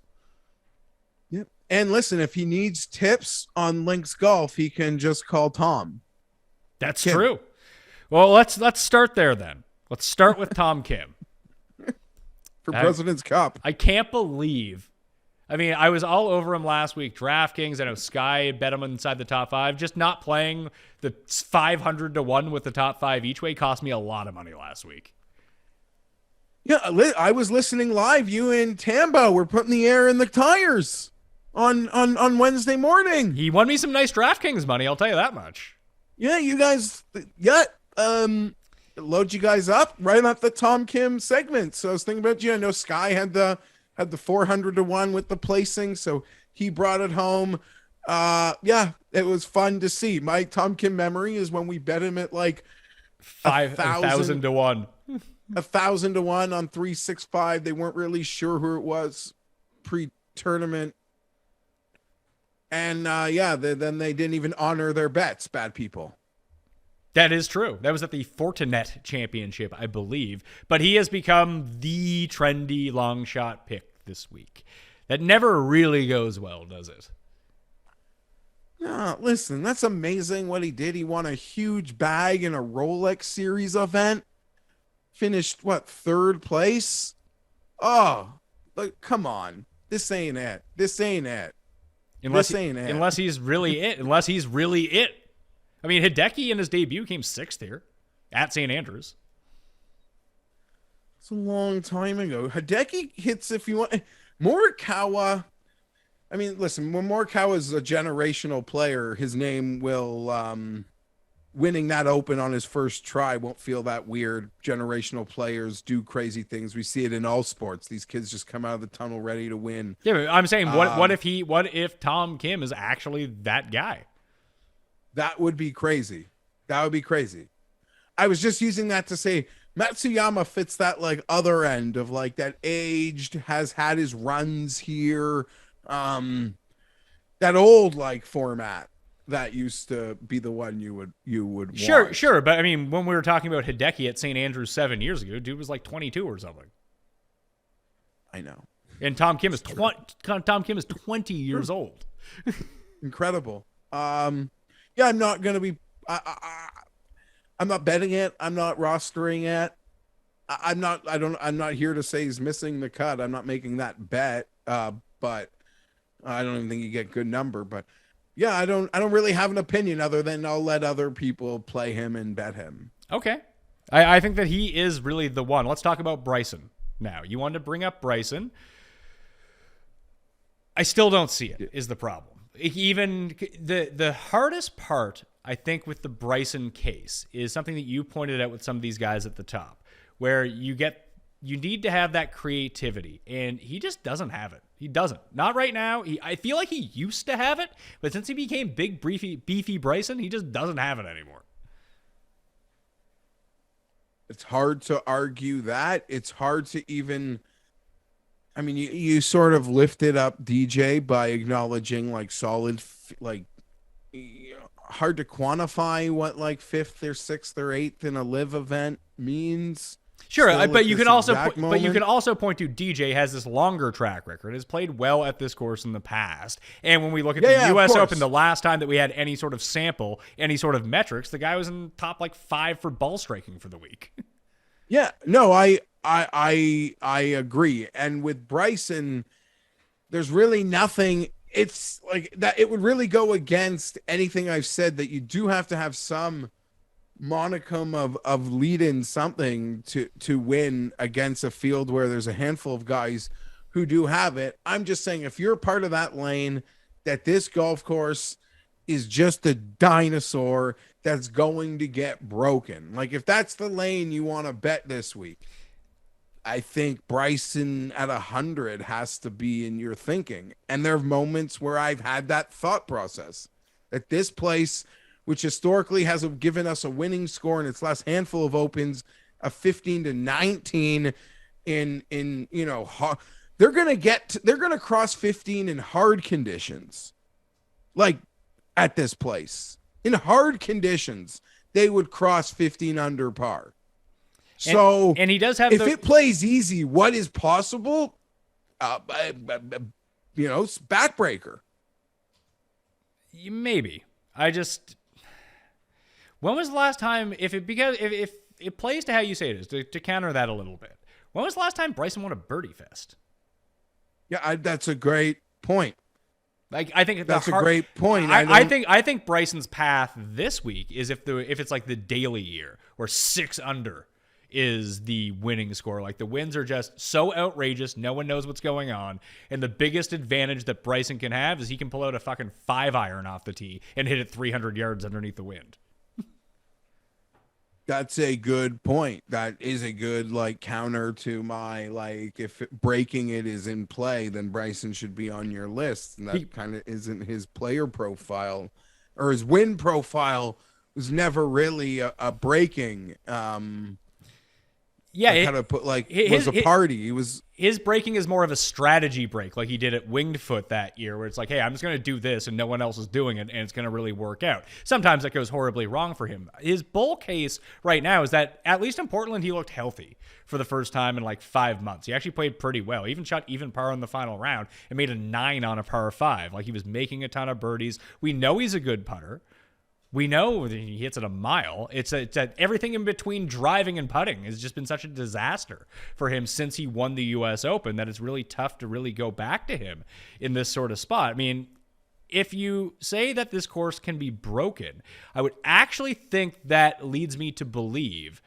Yep. And listen, if he needs tips on links golf, he can just call Tom. That's Kim. true. Well, let's start there then. Let's start with Tom Kim. For President's Cup. I can't believe. I mean, I was all over him last week. DraftKings, I know Sky bet him inside the top 5. Just not playing the 500 to 1 with the top 5 each way cost me a lot of money last week. Yeah, I was listening live. You and Tambo were putting the air in the tires on Wednesday morning. He won me some nice DraftKings money, I'll tell you that much. Yeah, you guys load you guys up right at the Tom Kim segment. So I was thinking about you. I know Sky had the 400 to 1 with the placing, so he brought it home. Yeah, it was fun to see. My Tom Kim memory is when we bet him at like 5,000 to 1. 1,000 to 1 on 365. They weren't really sure who it was pre-tournament. And then they didn't even honor their bets, bad people. That is true. That was at the Fortinet Championship, I believe. But he has become the trendy long shot pick this week. That never really goes well, does it? No, listen, that's amazing what he did. He won a huge bag in a Rolex Series event. Finished, third place? Oh, come on. This ain't it. Unless he's really it. I mean, Hideki in his debut came 6th here at St. Andrews. It's a long time ago. Hideki hits if you want. Morikawa. I mean, listen, when Morikawa is a generational player, his name will, winning that Open on his first try won't feel that weird. Generational players do crazy things. We see it in all sports. These kids just come out of the tunnel ready to win. Yeah, but I'm saying, what if Tom Kim is actually that guy? That would be crazy. I was just using that to say Matsuyama fits that like other end of like that aged, has had his runs here. That old like format that used to be the one you would want. Sure. But I mean, when we were talking about Hideki at St. Andrews 7 years ago, dude was like 22 or something. I know. And Tom Kim is 20 years old. Incredible. Yeah, I'm not going to be, I'm not betting it. I'm not rostering it. I'm not here to say he's missing the cut. I'm not making that bet. But I don't even think you get good number, but yeah, I don't really have an opinion other than I'll let other people play him and bet him. Okay. I think that he is really the one. Let's talk about Bryson now. You wanted to bring up Bryson. I still don't see it is the problem. Even the hardest part, I think, with the Bryson case is something that you pointed out with some of these guys at the top, where you need to have that creativity, and he just doesn't have it. He doesn't. Not right now. I feel like he used to have it, but since he became big, beefy Bryson, he just doesn't have it anymore. It's hard to argue that. It's hard to even... I mean, you sort of lifted up DJ by acknowledging like solid, like hard to quantify what like 5th or 6th or 8th in a live event means. Sure, but you can also point to DJ has this longer track record, has played well at this course in the past. And when we look at the US Open, the last time that we had any sort of sample, any sort of metrics, the guy was in top like 5 for ball striking for the week. Yeah, no, I agree. And with Bryson, there's really nothing. It's like that. It would really go against anything I've said that you do have to have some monicum of lead in something to win against a field where there's a handful of guys who do have it. I'm just saying, if you're part of that lane, that this golf course is just a dinosaur that's going to get broken. Like if that's the lane you want to bet this week, I think Bryson at 100 has to be in your thinking. And there are moments where I've had that thought process that this place, which historically has given us a winning score in its last handful of opens, a 15 to 19 in they're going to cross 15 in hard conditions. Like at this place in hard conditions, they would cross 15 under par. And he does have if it plays easy, what is possible? backbreaker. Maybe. When was the last time, if it plays to how you say it is, to counter that a little bit, when was the last time Bryson won a birdie fest? Yeah, that's a great point. Like, I think that's a great point. I think Bryson's path this week is if it's like the daily year where 6 under is the winning score. Like, the wins are just so outrageous, no one knows what's going on, and the biggest advantage that Bryson can have is he can pull out a fucking 5-iron off the tee and hit it 300 yards underneath the wind. That's a good point. That is a good counter to my if breaking it is in play, then Bryson should be on your list, and that kind of isn't his player profile, or his win profile was never really a breaking. Yeah, kind of put was a party. His breaking is more of a strategy break, like he did at Winged Foot that year, where it's like, hey, I'm just going to do this, and no one else is doing it, and it's going to really work out. Sometimes that goes horribly wrong for him. His bull case right now is that, at least in Portland, he looked healthy for the first time in 5 months. He actually played pretty well. He even shot even par in the final round and made a 9 on a par 5. He was making a ton of birdies. We know he's a good putter. We know that he hits it a mile. It's that everything in between driving and putting has just been such a disaster for him since he won the U.S. Open that it's really tough to really go back to him in this sort of spot. I mean, if you say that this course can be broken, I would actually think that leads me to believe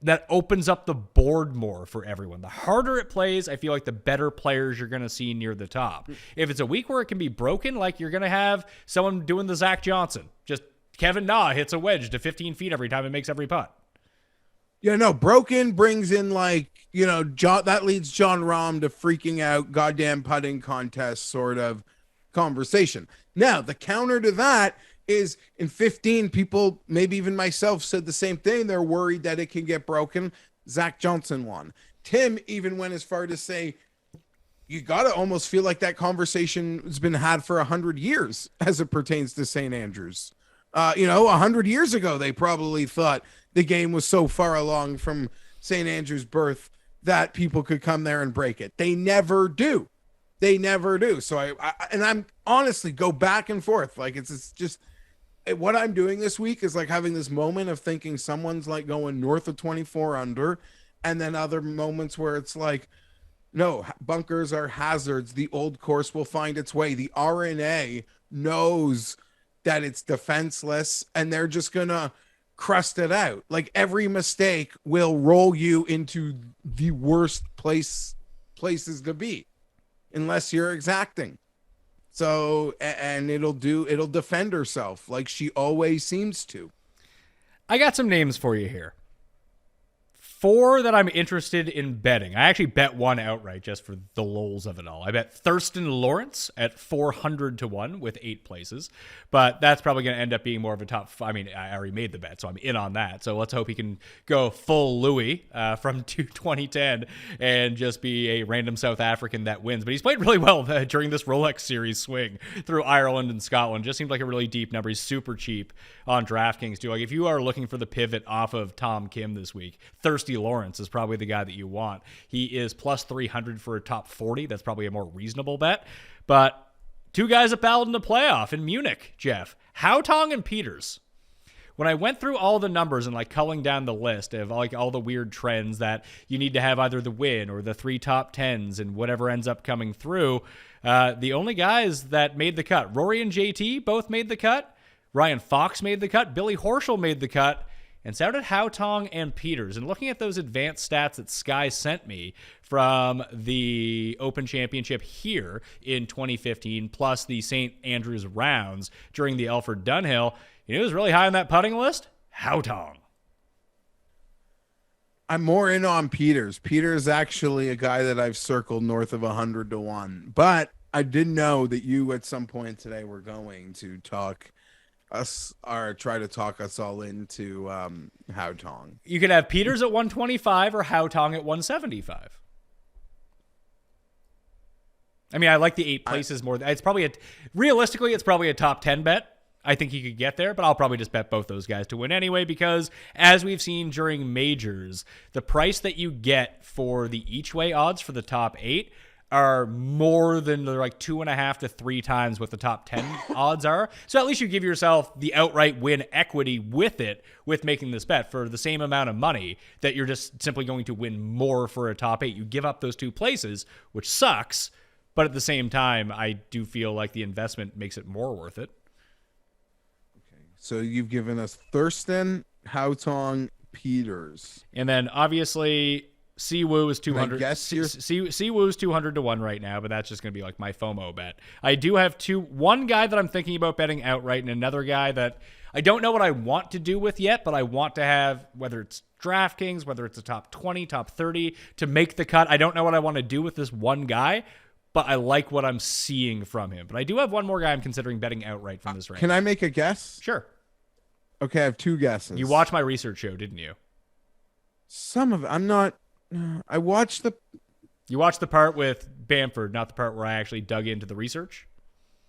that opens up the board more for everyone. The harder it plays, I feel like the better players you're going to see near the top. If it's a week where it can be broken, you're going to have someone doing the Zach Johnson. Just Kevin Na hits a wedge to 15 feet every time and makes every putt. Yeah, no, broken brings in that leads John Rahm to freaking out, goddamn putting contest sort of conversation. Now, the counter to that is in 15, people, maybe even myself, said the same thing. They're worried that it can get broken. Zach Johnson won. Tim even went as far to say, you got to almost feel like that conversation has been had for 100 years as it pertains to St. Andrews. 100 years ago, they probably thought the game was so far along from St. Andrews' birth that people could come there and break it. They never do. So I'm honestly go back and forth. It's just what I'm doing this week is having this moment of thinking someone's going north of 24 under, and then other moments where it's no, bunkers are hazards. The old course will find its way. The RNA knows that it's defenseless, and they're just gonna crust it out. Every mistake will roll you into the worst places to be, unless you're exacting. So, and it'll defend herself like she always seems to. I got some names for you here. 4 that I'm interested in betting. I actually bet one outright just for the lols of it all. I bet Thurston Lawrence at 400 to 1 with 8 places, but that's probably going to end up being more of a top. I already made the bet, so I'm in on that. So let's hope he can go full Louis from 2010 and just be a random South African that wins. But he's played really well during this Rolex Series swing through Ireland and Scotland. Just seems like a really deep number. He's super cheap on DraftKings too. If you are looking for the pivot off of Tom Kim this week, Thirsty Lawrence is probably the guy that you want. He is plus 300 for a top 40. That's probably a more reasonable bet. But 2 guys that battled in the playoff in Munich, Geoff. Hautong and Peters. When I went through all the numbers and culling down the list of all the weird trends that you need to have either the win or the 3 top 10s and whatever ends up coming through, the only guys that made the cut, Rory and JT both made the cut. Ryan Fox made the cut. Billy Horschel made the cut. And so did Hautong and Peters. And looking at those advanced stats that Sky sent me from the Open Championship here in 2015, plus the St. Andrews rounds during the Alfred Dunhill, you know who's really high on that putting list? Hautong. I'm more in on Peters. Peters actually a guy that I've circled north of 100 to 1. But I did know that you at some point today were going to talk us or try to talk us all into Hautong. You could have Peters at 125 or Hautong at 175. I like the 8 places more. It's probably realistically, it's probably a top 10 bet. I think he could get there, but I'll probably just bet both those guys to win anyway, because as we've seen during majors, the price that you get for the each way odds for the top 8 are more than like 2.5 to 3 times what the top 10 odds are. So at least you give yourself the outright win equity with it, with making this bet for the same amount of money that you're just simply going to win more for a top 8. You give up those 2 places, which sucks. But at the same time, I do feel like the investment makes it more worth it. So you've given us Thurston, Hautong, Peters. And then obviously Siwoo is 200. Siwoo is 200 to 1 right now, but that's just going to be like my FOMO bet. I do have one guy that I'm thinking about betting outright, and another guy that I don't know what I want to do with yet, but I want to have, whether it's DraftKings, whether it's a top 20, top 30, to make the cut. I don't know what I want to do with this one guy, but I like what I'm seeing from him. But I do have one more guy I'm considering betting outright from this range. Can I make a guess? Sure. Okay, I have 2 guesses. You watched my research show, didn't you? Some of it. I'm not. I watched the. You watched the part with Bamford, not the part where I actually dug into the research?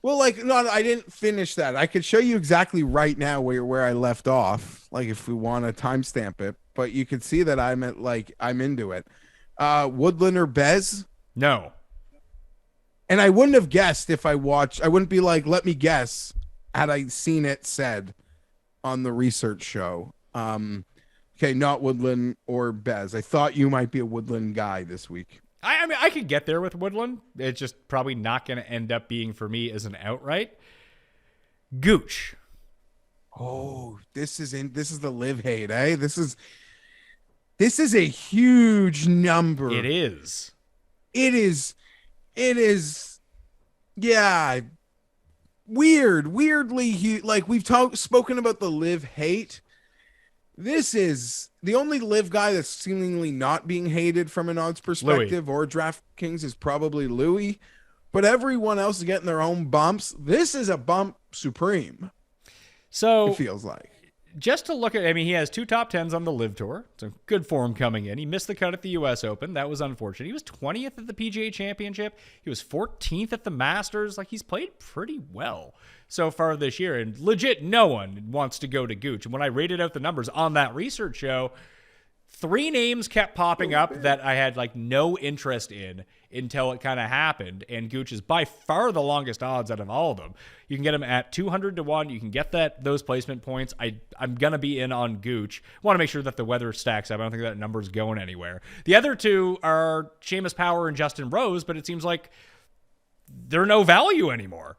Well, like, no, I didn't finish that. I could show you exactly right now where I left off, like if we want to timestamp it. But you could see that I'm into it. Woodland or Bez? No. And I wouldn't have guessed if I watched. I wouldn't be like, let me guess, had I seen it said on the research show. Okay, not Woodland or Bez. I thought you might be a Woodland guy this week. I mean, I could get there with Woodland. It's just probably not going to end up being for me as an outright. Gooch. Oh, this is the live hate, eh? This is a huge number. It is. Yeah. Weirdly huge. Like we've spoken about the live hate. This is the only live guy that's seemingly not being hated from an odds perspective or DraftKings is probably Louis, but everyone else is getting their own bumps. This is a bump supreme. So it feels like. Just to look at, I mean, he has 2 top 10s on the Live Tour. So good for him coming in. He missed the cut at the U.S. Open. That was unfortunate. He was 20th at the PGA Championship. He was 14th at the Masters. Like, he's played pretty well so far this year. And legit, no one wants to go to Gooch. And when I rated out the numbers on that research show, 3 names kept popping up that I had like no interest in until it kind of happened. And Gooch is by far the longest odds out of all of them. You can get him at 200 to 1. You can get those placement points. I'm going to be in on Gooch. Want to make sure that the weather stacks up. I don't think that number's going anywhere. The other 2 are Seamus Power and Justin Rose, but it seems like they're no value anymore.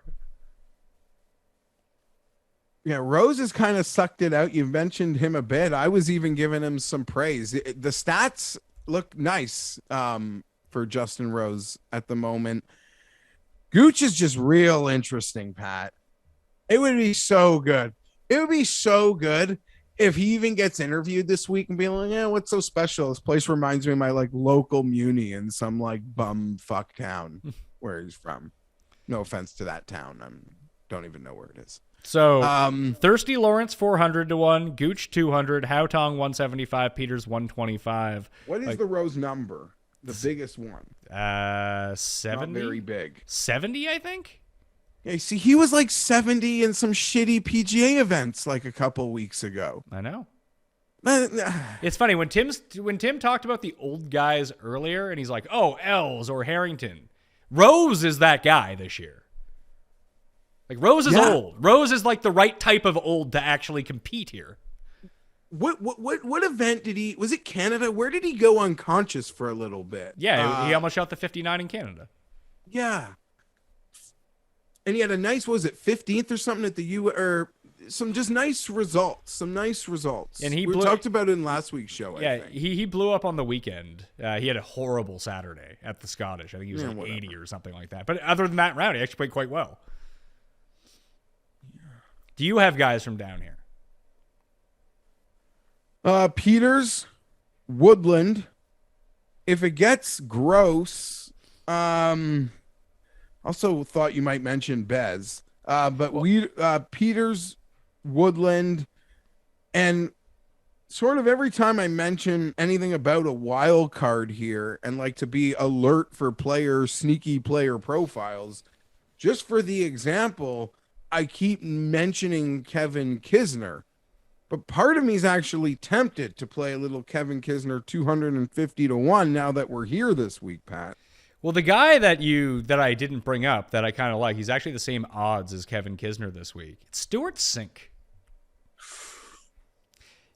Yeah, Rose has kind of sucked it out. You've mentioned him a bit. I was even giving him some praise. The stats look nice for Justin Rose at the moment. Gooch is just real interesting, Pat. It would be so good. It would be so good if he even gets interviewed this week and be like, yeah, what's so special? This place reminds me of my like local Mooney in some like bum fuck town where he's from. No offense to that town. Don't even know where it is. So, Thirsty Lawrence 400 to 1, Gooch 200, Hautong 175, Peters 125. What is the Rose number? The biggest one? 70. Not very big. 70, I think. Yeah, see, he was like 70 in some shitty PGA events like a couple weeks ago. I know. It's funny when Tim talked about the old guys earlier, and he's like, "Oh, Els or Harrington." Rose is that guy this year. Like, Rose is old. Rose is like the right type of old to actually compete here. What event did he? Was it Canada? Where did he go unconscious for a little bit? Yeah, he almost shot the 59 in Canada. Yeah, and he had a nice, what was it 15th or something at the U, or some just nice results. Some nice results. And we talked about it in last week's show. I think. he blew up on the weekend. He had a horrible Saturday at the Scottish. I think he was like 80 or something like that. But other than that round, he actually played quite well. Do you have guys from down here? Peters, Woodland. If it gets gross, also thought you might mention Bez. But Peters, Woodland, and sort of every time I mention anything about a wild card here and like to be alert for sneaky player profiles, just for the example, I keep mentioning Kevin Kisner, but part of me is actually tempted to play a little Kevin Kisner 250 to 1 now that we're here this week, Pat. Well, the guy that I didn't bring up that I kind of like, he's actually the same odds as Kevin Kisner this week. It's Stuart Sink.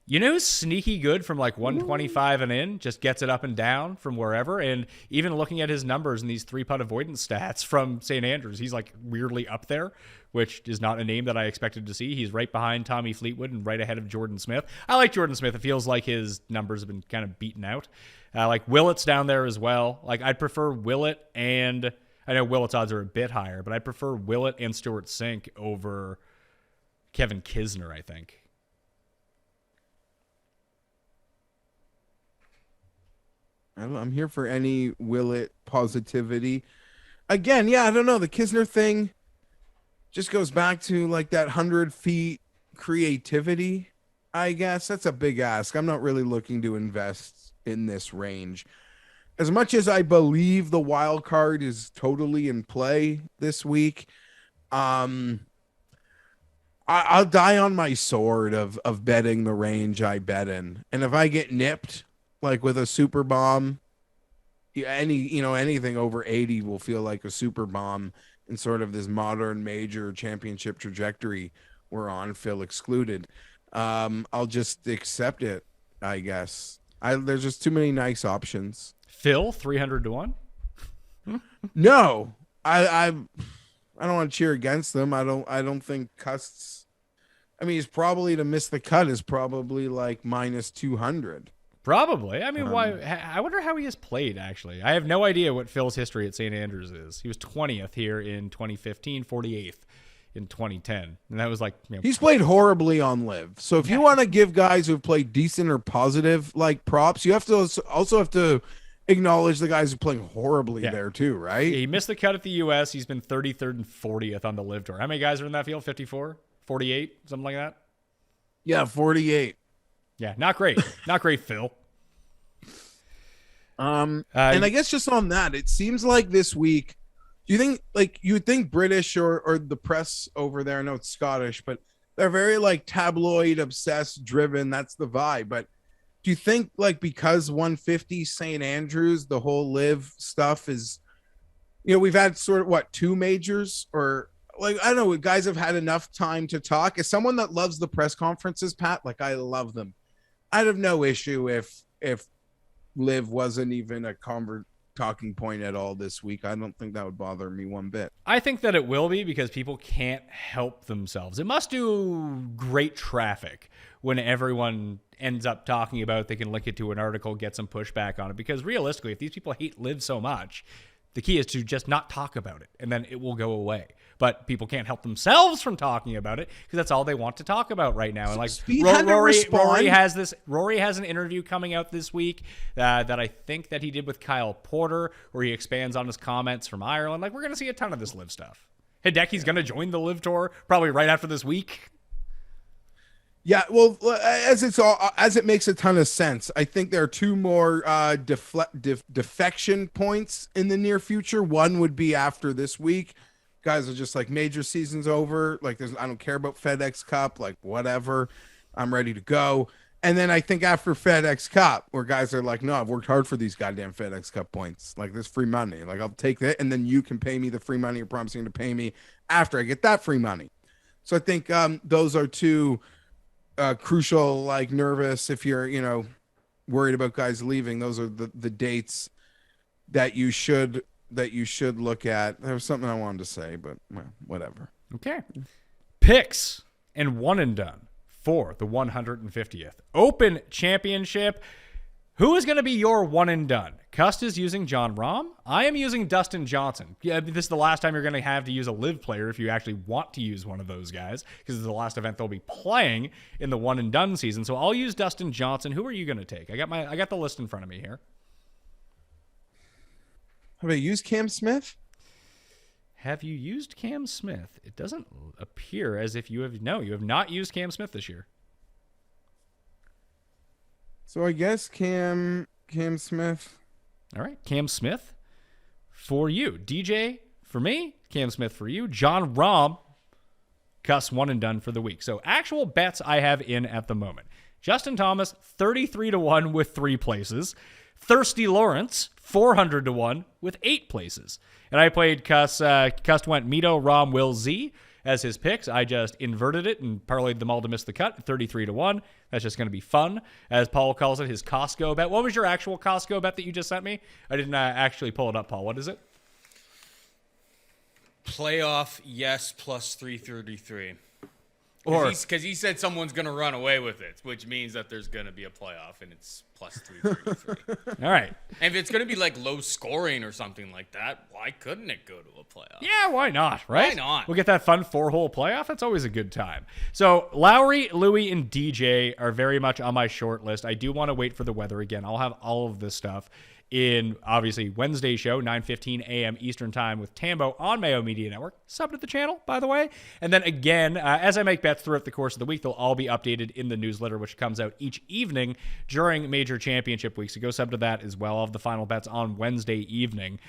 You know who's sneaky good from like 125 and in, just gets it up and down from wherever. And even looking at his numbers and these 3-putt avoidance stats from St. Andrews, he's like weirdly up there, which is not a name that I expected to see. He's right behind Tommy Fleetwood and right ahead of Jordan Smith. I like Jordan Smith. It feels like his numbers have been kind of beaten out. Like Willett's down there as well. Like I'd prefer Willett, and I know Willett's odds are a bit higher, but I prefer Willett and Stuart Sink over Kevin Kisner, I think. I'm here for any Willett positivity. Again, yeah, I don't know. The Kisner thing just goes back to like that 100 feet creativity, I guess. That's a big ask. I'm not really looking to invest in this range. As much as I believe the wild card is totally in play this week, I'll die on my sword of betting the range I bet in. And if I get nipped, like with a super bomb, anything over 80 will feel like a super bomb in sort of this modern major championship trajectory we're on, Phil excluded. I'll just accept it, I guess. There's just too many nice options. Phil, 300 to 1? No, I don't want to cheer against them. I don't think Cust's. I mean, he's probably to miss the cut is probably like minus 200. Probably. I mean, why? I wonder how he has played, actually. I have no idea what Phil's history at St. Andrews is. He was 20th here in 2015, 48th in 2010. And that was like... He's played horribly on live. So if you want to give guys who've played decent or positive, like, props, you have to also have to acknowledge the guys who are playing horribly there, too, right? He missed the cut at the U.S. He's been 33rd and 40th on the live tour. How many guys are in that field? 54? 48? Something like that? Yeah, 48. Yeah, not great. Not great, Phil. And I guess just on that, it seems like this week, do you think, like, you would think British or the press over there, I know it's Scottish, but they're very, like, tabloid, obsessed, driven. That's the vibe. But do you think, like, because 150 St. Andrews, the whole live stuff is, we've had sort of, 2 majors or... Like, I don't know, guys have had enough time to talk. As someone that loves the press conferences, Pat, like, I love them. I'd have no issue if live wasn't even a talking point at all this week. I don't think that would bother me one bit. I think that it will be because people can't help themselves. It must do great traffic when everyone ends up talking about it. They can link it to an article, get some pushback on it. Because realistically, if these people hate live so much, the key is to just not talk about it, and then it will go away. But people can't help themselves from talking about it because that's all they want to talk about right now. And like Rory has an interview coming out this week that I think that he did with Kyle Porter, where he expands on his comments from Ireland. Like, we're going to see a ton of this live stuff. Hideki's going to join the live tour probably right after this week. Yeah, well, as it makes a ton of sense. I think there are 2 more defection points in the near future. One would be after this week. Guys are just like, major season's over. Like, I don't care about FedEx Cup. Like, whatever. I'm ready to go. And then I think after FedEx Cup, where guys are like, no, I've worked hard for these goddamn FedEx Cup points. Like, there's free money. Like, I'll take that, and then you can pay me the free money you're promising to pay me after I get that free money. So I think those are 2 crucial, like, nervous, if you're, worried about guys leaving. Those are the dates that you should look at. There was something I wanted to say, but whatever. Okay. Picks and one and done for the 150th Open Championship. Who is going to be your one and done? Cust is using John Rahm. I am using Dustin Johnson. Yeah, this is the last time you're going to have to use a live player if you actually want to use one of those guys, because it's the last event they'll be playing in the one and done season. So I'll use Dustin Johnson. Who are you going to take? I got the list in front of me here. Have I used Cam Smith? Have you used Cam Smith? It doesn't appear as if you have. No, you have not used Cam Smith this year. So I guess Cam Smith. All right, Cam Smith for you. DJ for me, Cam Smith for you. John Rahm, Cust one and done for the week. So actual bets I have in at the moment. Justin Thomas, 33 to 1 with 3 places. Thirsty Lawrence, 400 to 1 with 8 places. And I played Cust. Cust went Mito, Rom, Will, Z as his picks. I just inverted it and parlayed them all to miss the cut, 33 to 1. That's just going to be fun, as Paul calls it, his Costco bet. What was your actual Costco bet that you just sent me? I didn't actually pull it up, Paul. What is it? Playoff, yes, plus 333. Or Because he said someone's going to run away with it, which means that there's going to be a playoff, and it's plus 333. all right. And if it's going to be like low scoring or something like that, why couldn't it go to a playoff? Yeah, why not, right? Why not? We'll get that fun 4-hole playoff. That's always a good time. So Lowry, Louie, and DJ are very much on my short list. I do want to wait for the weather again. I'll have all of this stuff in, obviously, Wednesday show, 9:15 a.m. Eastern Time with Tambo on Mayo Media Network. Sub to the channel, by the way. And then again, as I make bets throughout the course of the week, they'll all be updated in the newsletter, which comes out each evening during major championship week. So go sub to that as well. I'll have the final bets on Wednesday evening.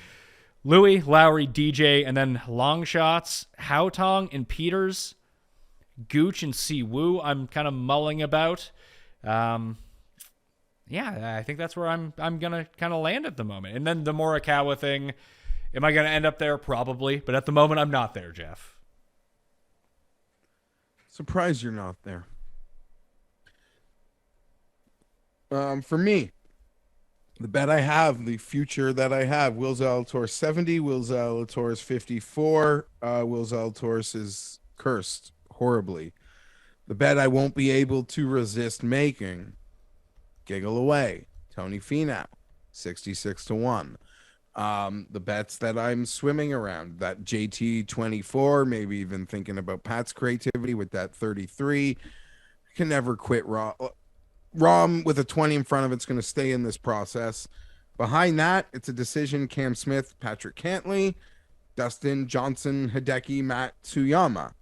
Louis, Lowry, DJ, and then long shots, Haotong and Peters, Gooch and Siwoo I'm kind of mulling about. Yeah, I think that's where I'm going to kind of land at the moment. And then the Morikawa thing, am I going to end up there? Probably. But at the moment, I'm not there, Geoff. Surprised you're not there. For me, the bet I have, the future that I have, Will Zalatoris 70, Will Zalatoris 54. Will Zalatoris is cursed horribly. The bet I won't be able to resist making, Giggle Away, Tony Finau, 66 to 1. The bets that I'm swimming around, that JT 24, maybe even thinking about Pat's creativity with that 33. Can never quit Rom with a 20 in front of it's going to stay in this process. Behind that, it's a decision. Cam Smith, Patrick Cantley, Dustin Johnson, Hideki Matsuyama.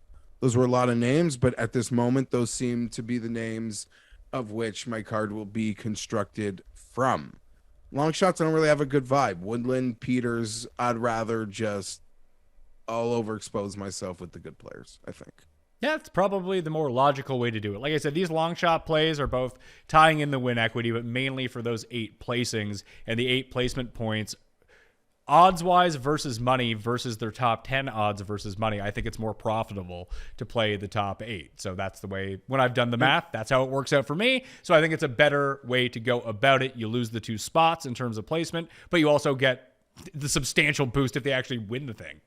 Those were a lot of names, but at this moment, those seem to be the names of which my card will be constructed from. Long shots, I don't really have a good vibe. Woodland, Peters, I'd rather just all overexpose myself with the good players, I think. Yeah, it's probably the more logical way to do it. Like I said, these long shot plays are both tying in the win equity, but mainly for those 8 placings and the 8 placement points. Odds-wise versus money versus their top 10 odds versus money, I think it's more profitable to play the top 8. So that's the way, when I've done the math, that's how it works out for me. So I think it's a better way to go about it. You lose the 2 spots in terms of placement, but you also get the substantial boost if they actually win the thing.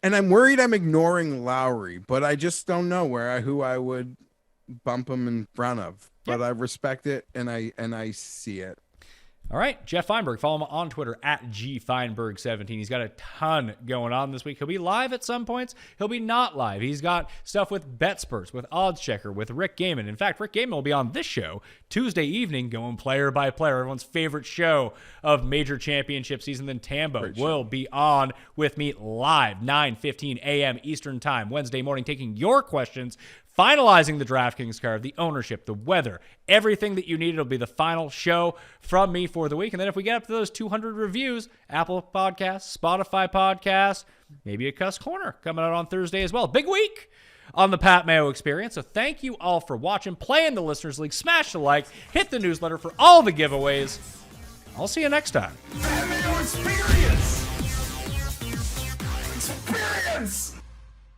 And I'm worried I'm ignoring Lowry, but I just don't know who I would bump him in front of. But I respect it, and I see it. All right, Geoff Fienberg. Follow him on Twitter at GFienberg17. He's got a ton going on this week. He'll be live at some points. He'll be not live. He's got stuff with BetSperts, with Odds Checker, with Rick Gaiman. In fact, Rick Gaiman will be on this show Tuesday evening, going player by player. Everyone's favorite show of major championship season. Then Tambo will be on with me live, 9:15 a.m. Eastern Time, Wednesday morning, taking your questions, finalizing the DraftKings card, the ownership, the weather, everything that you need. It'll be the final show from me for the week. And then if we get up to those 200 reviews, Apple Podcasts, Spotify Podcasts, maybe a Cust Corner coming out on Thursday as well. Big week on the Pat Mayo Experience. So thank you all for watching. Play in the Listeners League. Smash the like. Hit the newsletter for all the giveaways. I'll see you next time. Mayo Experience! Experience!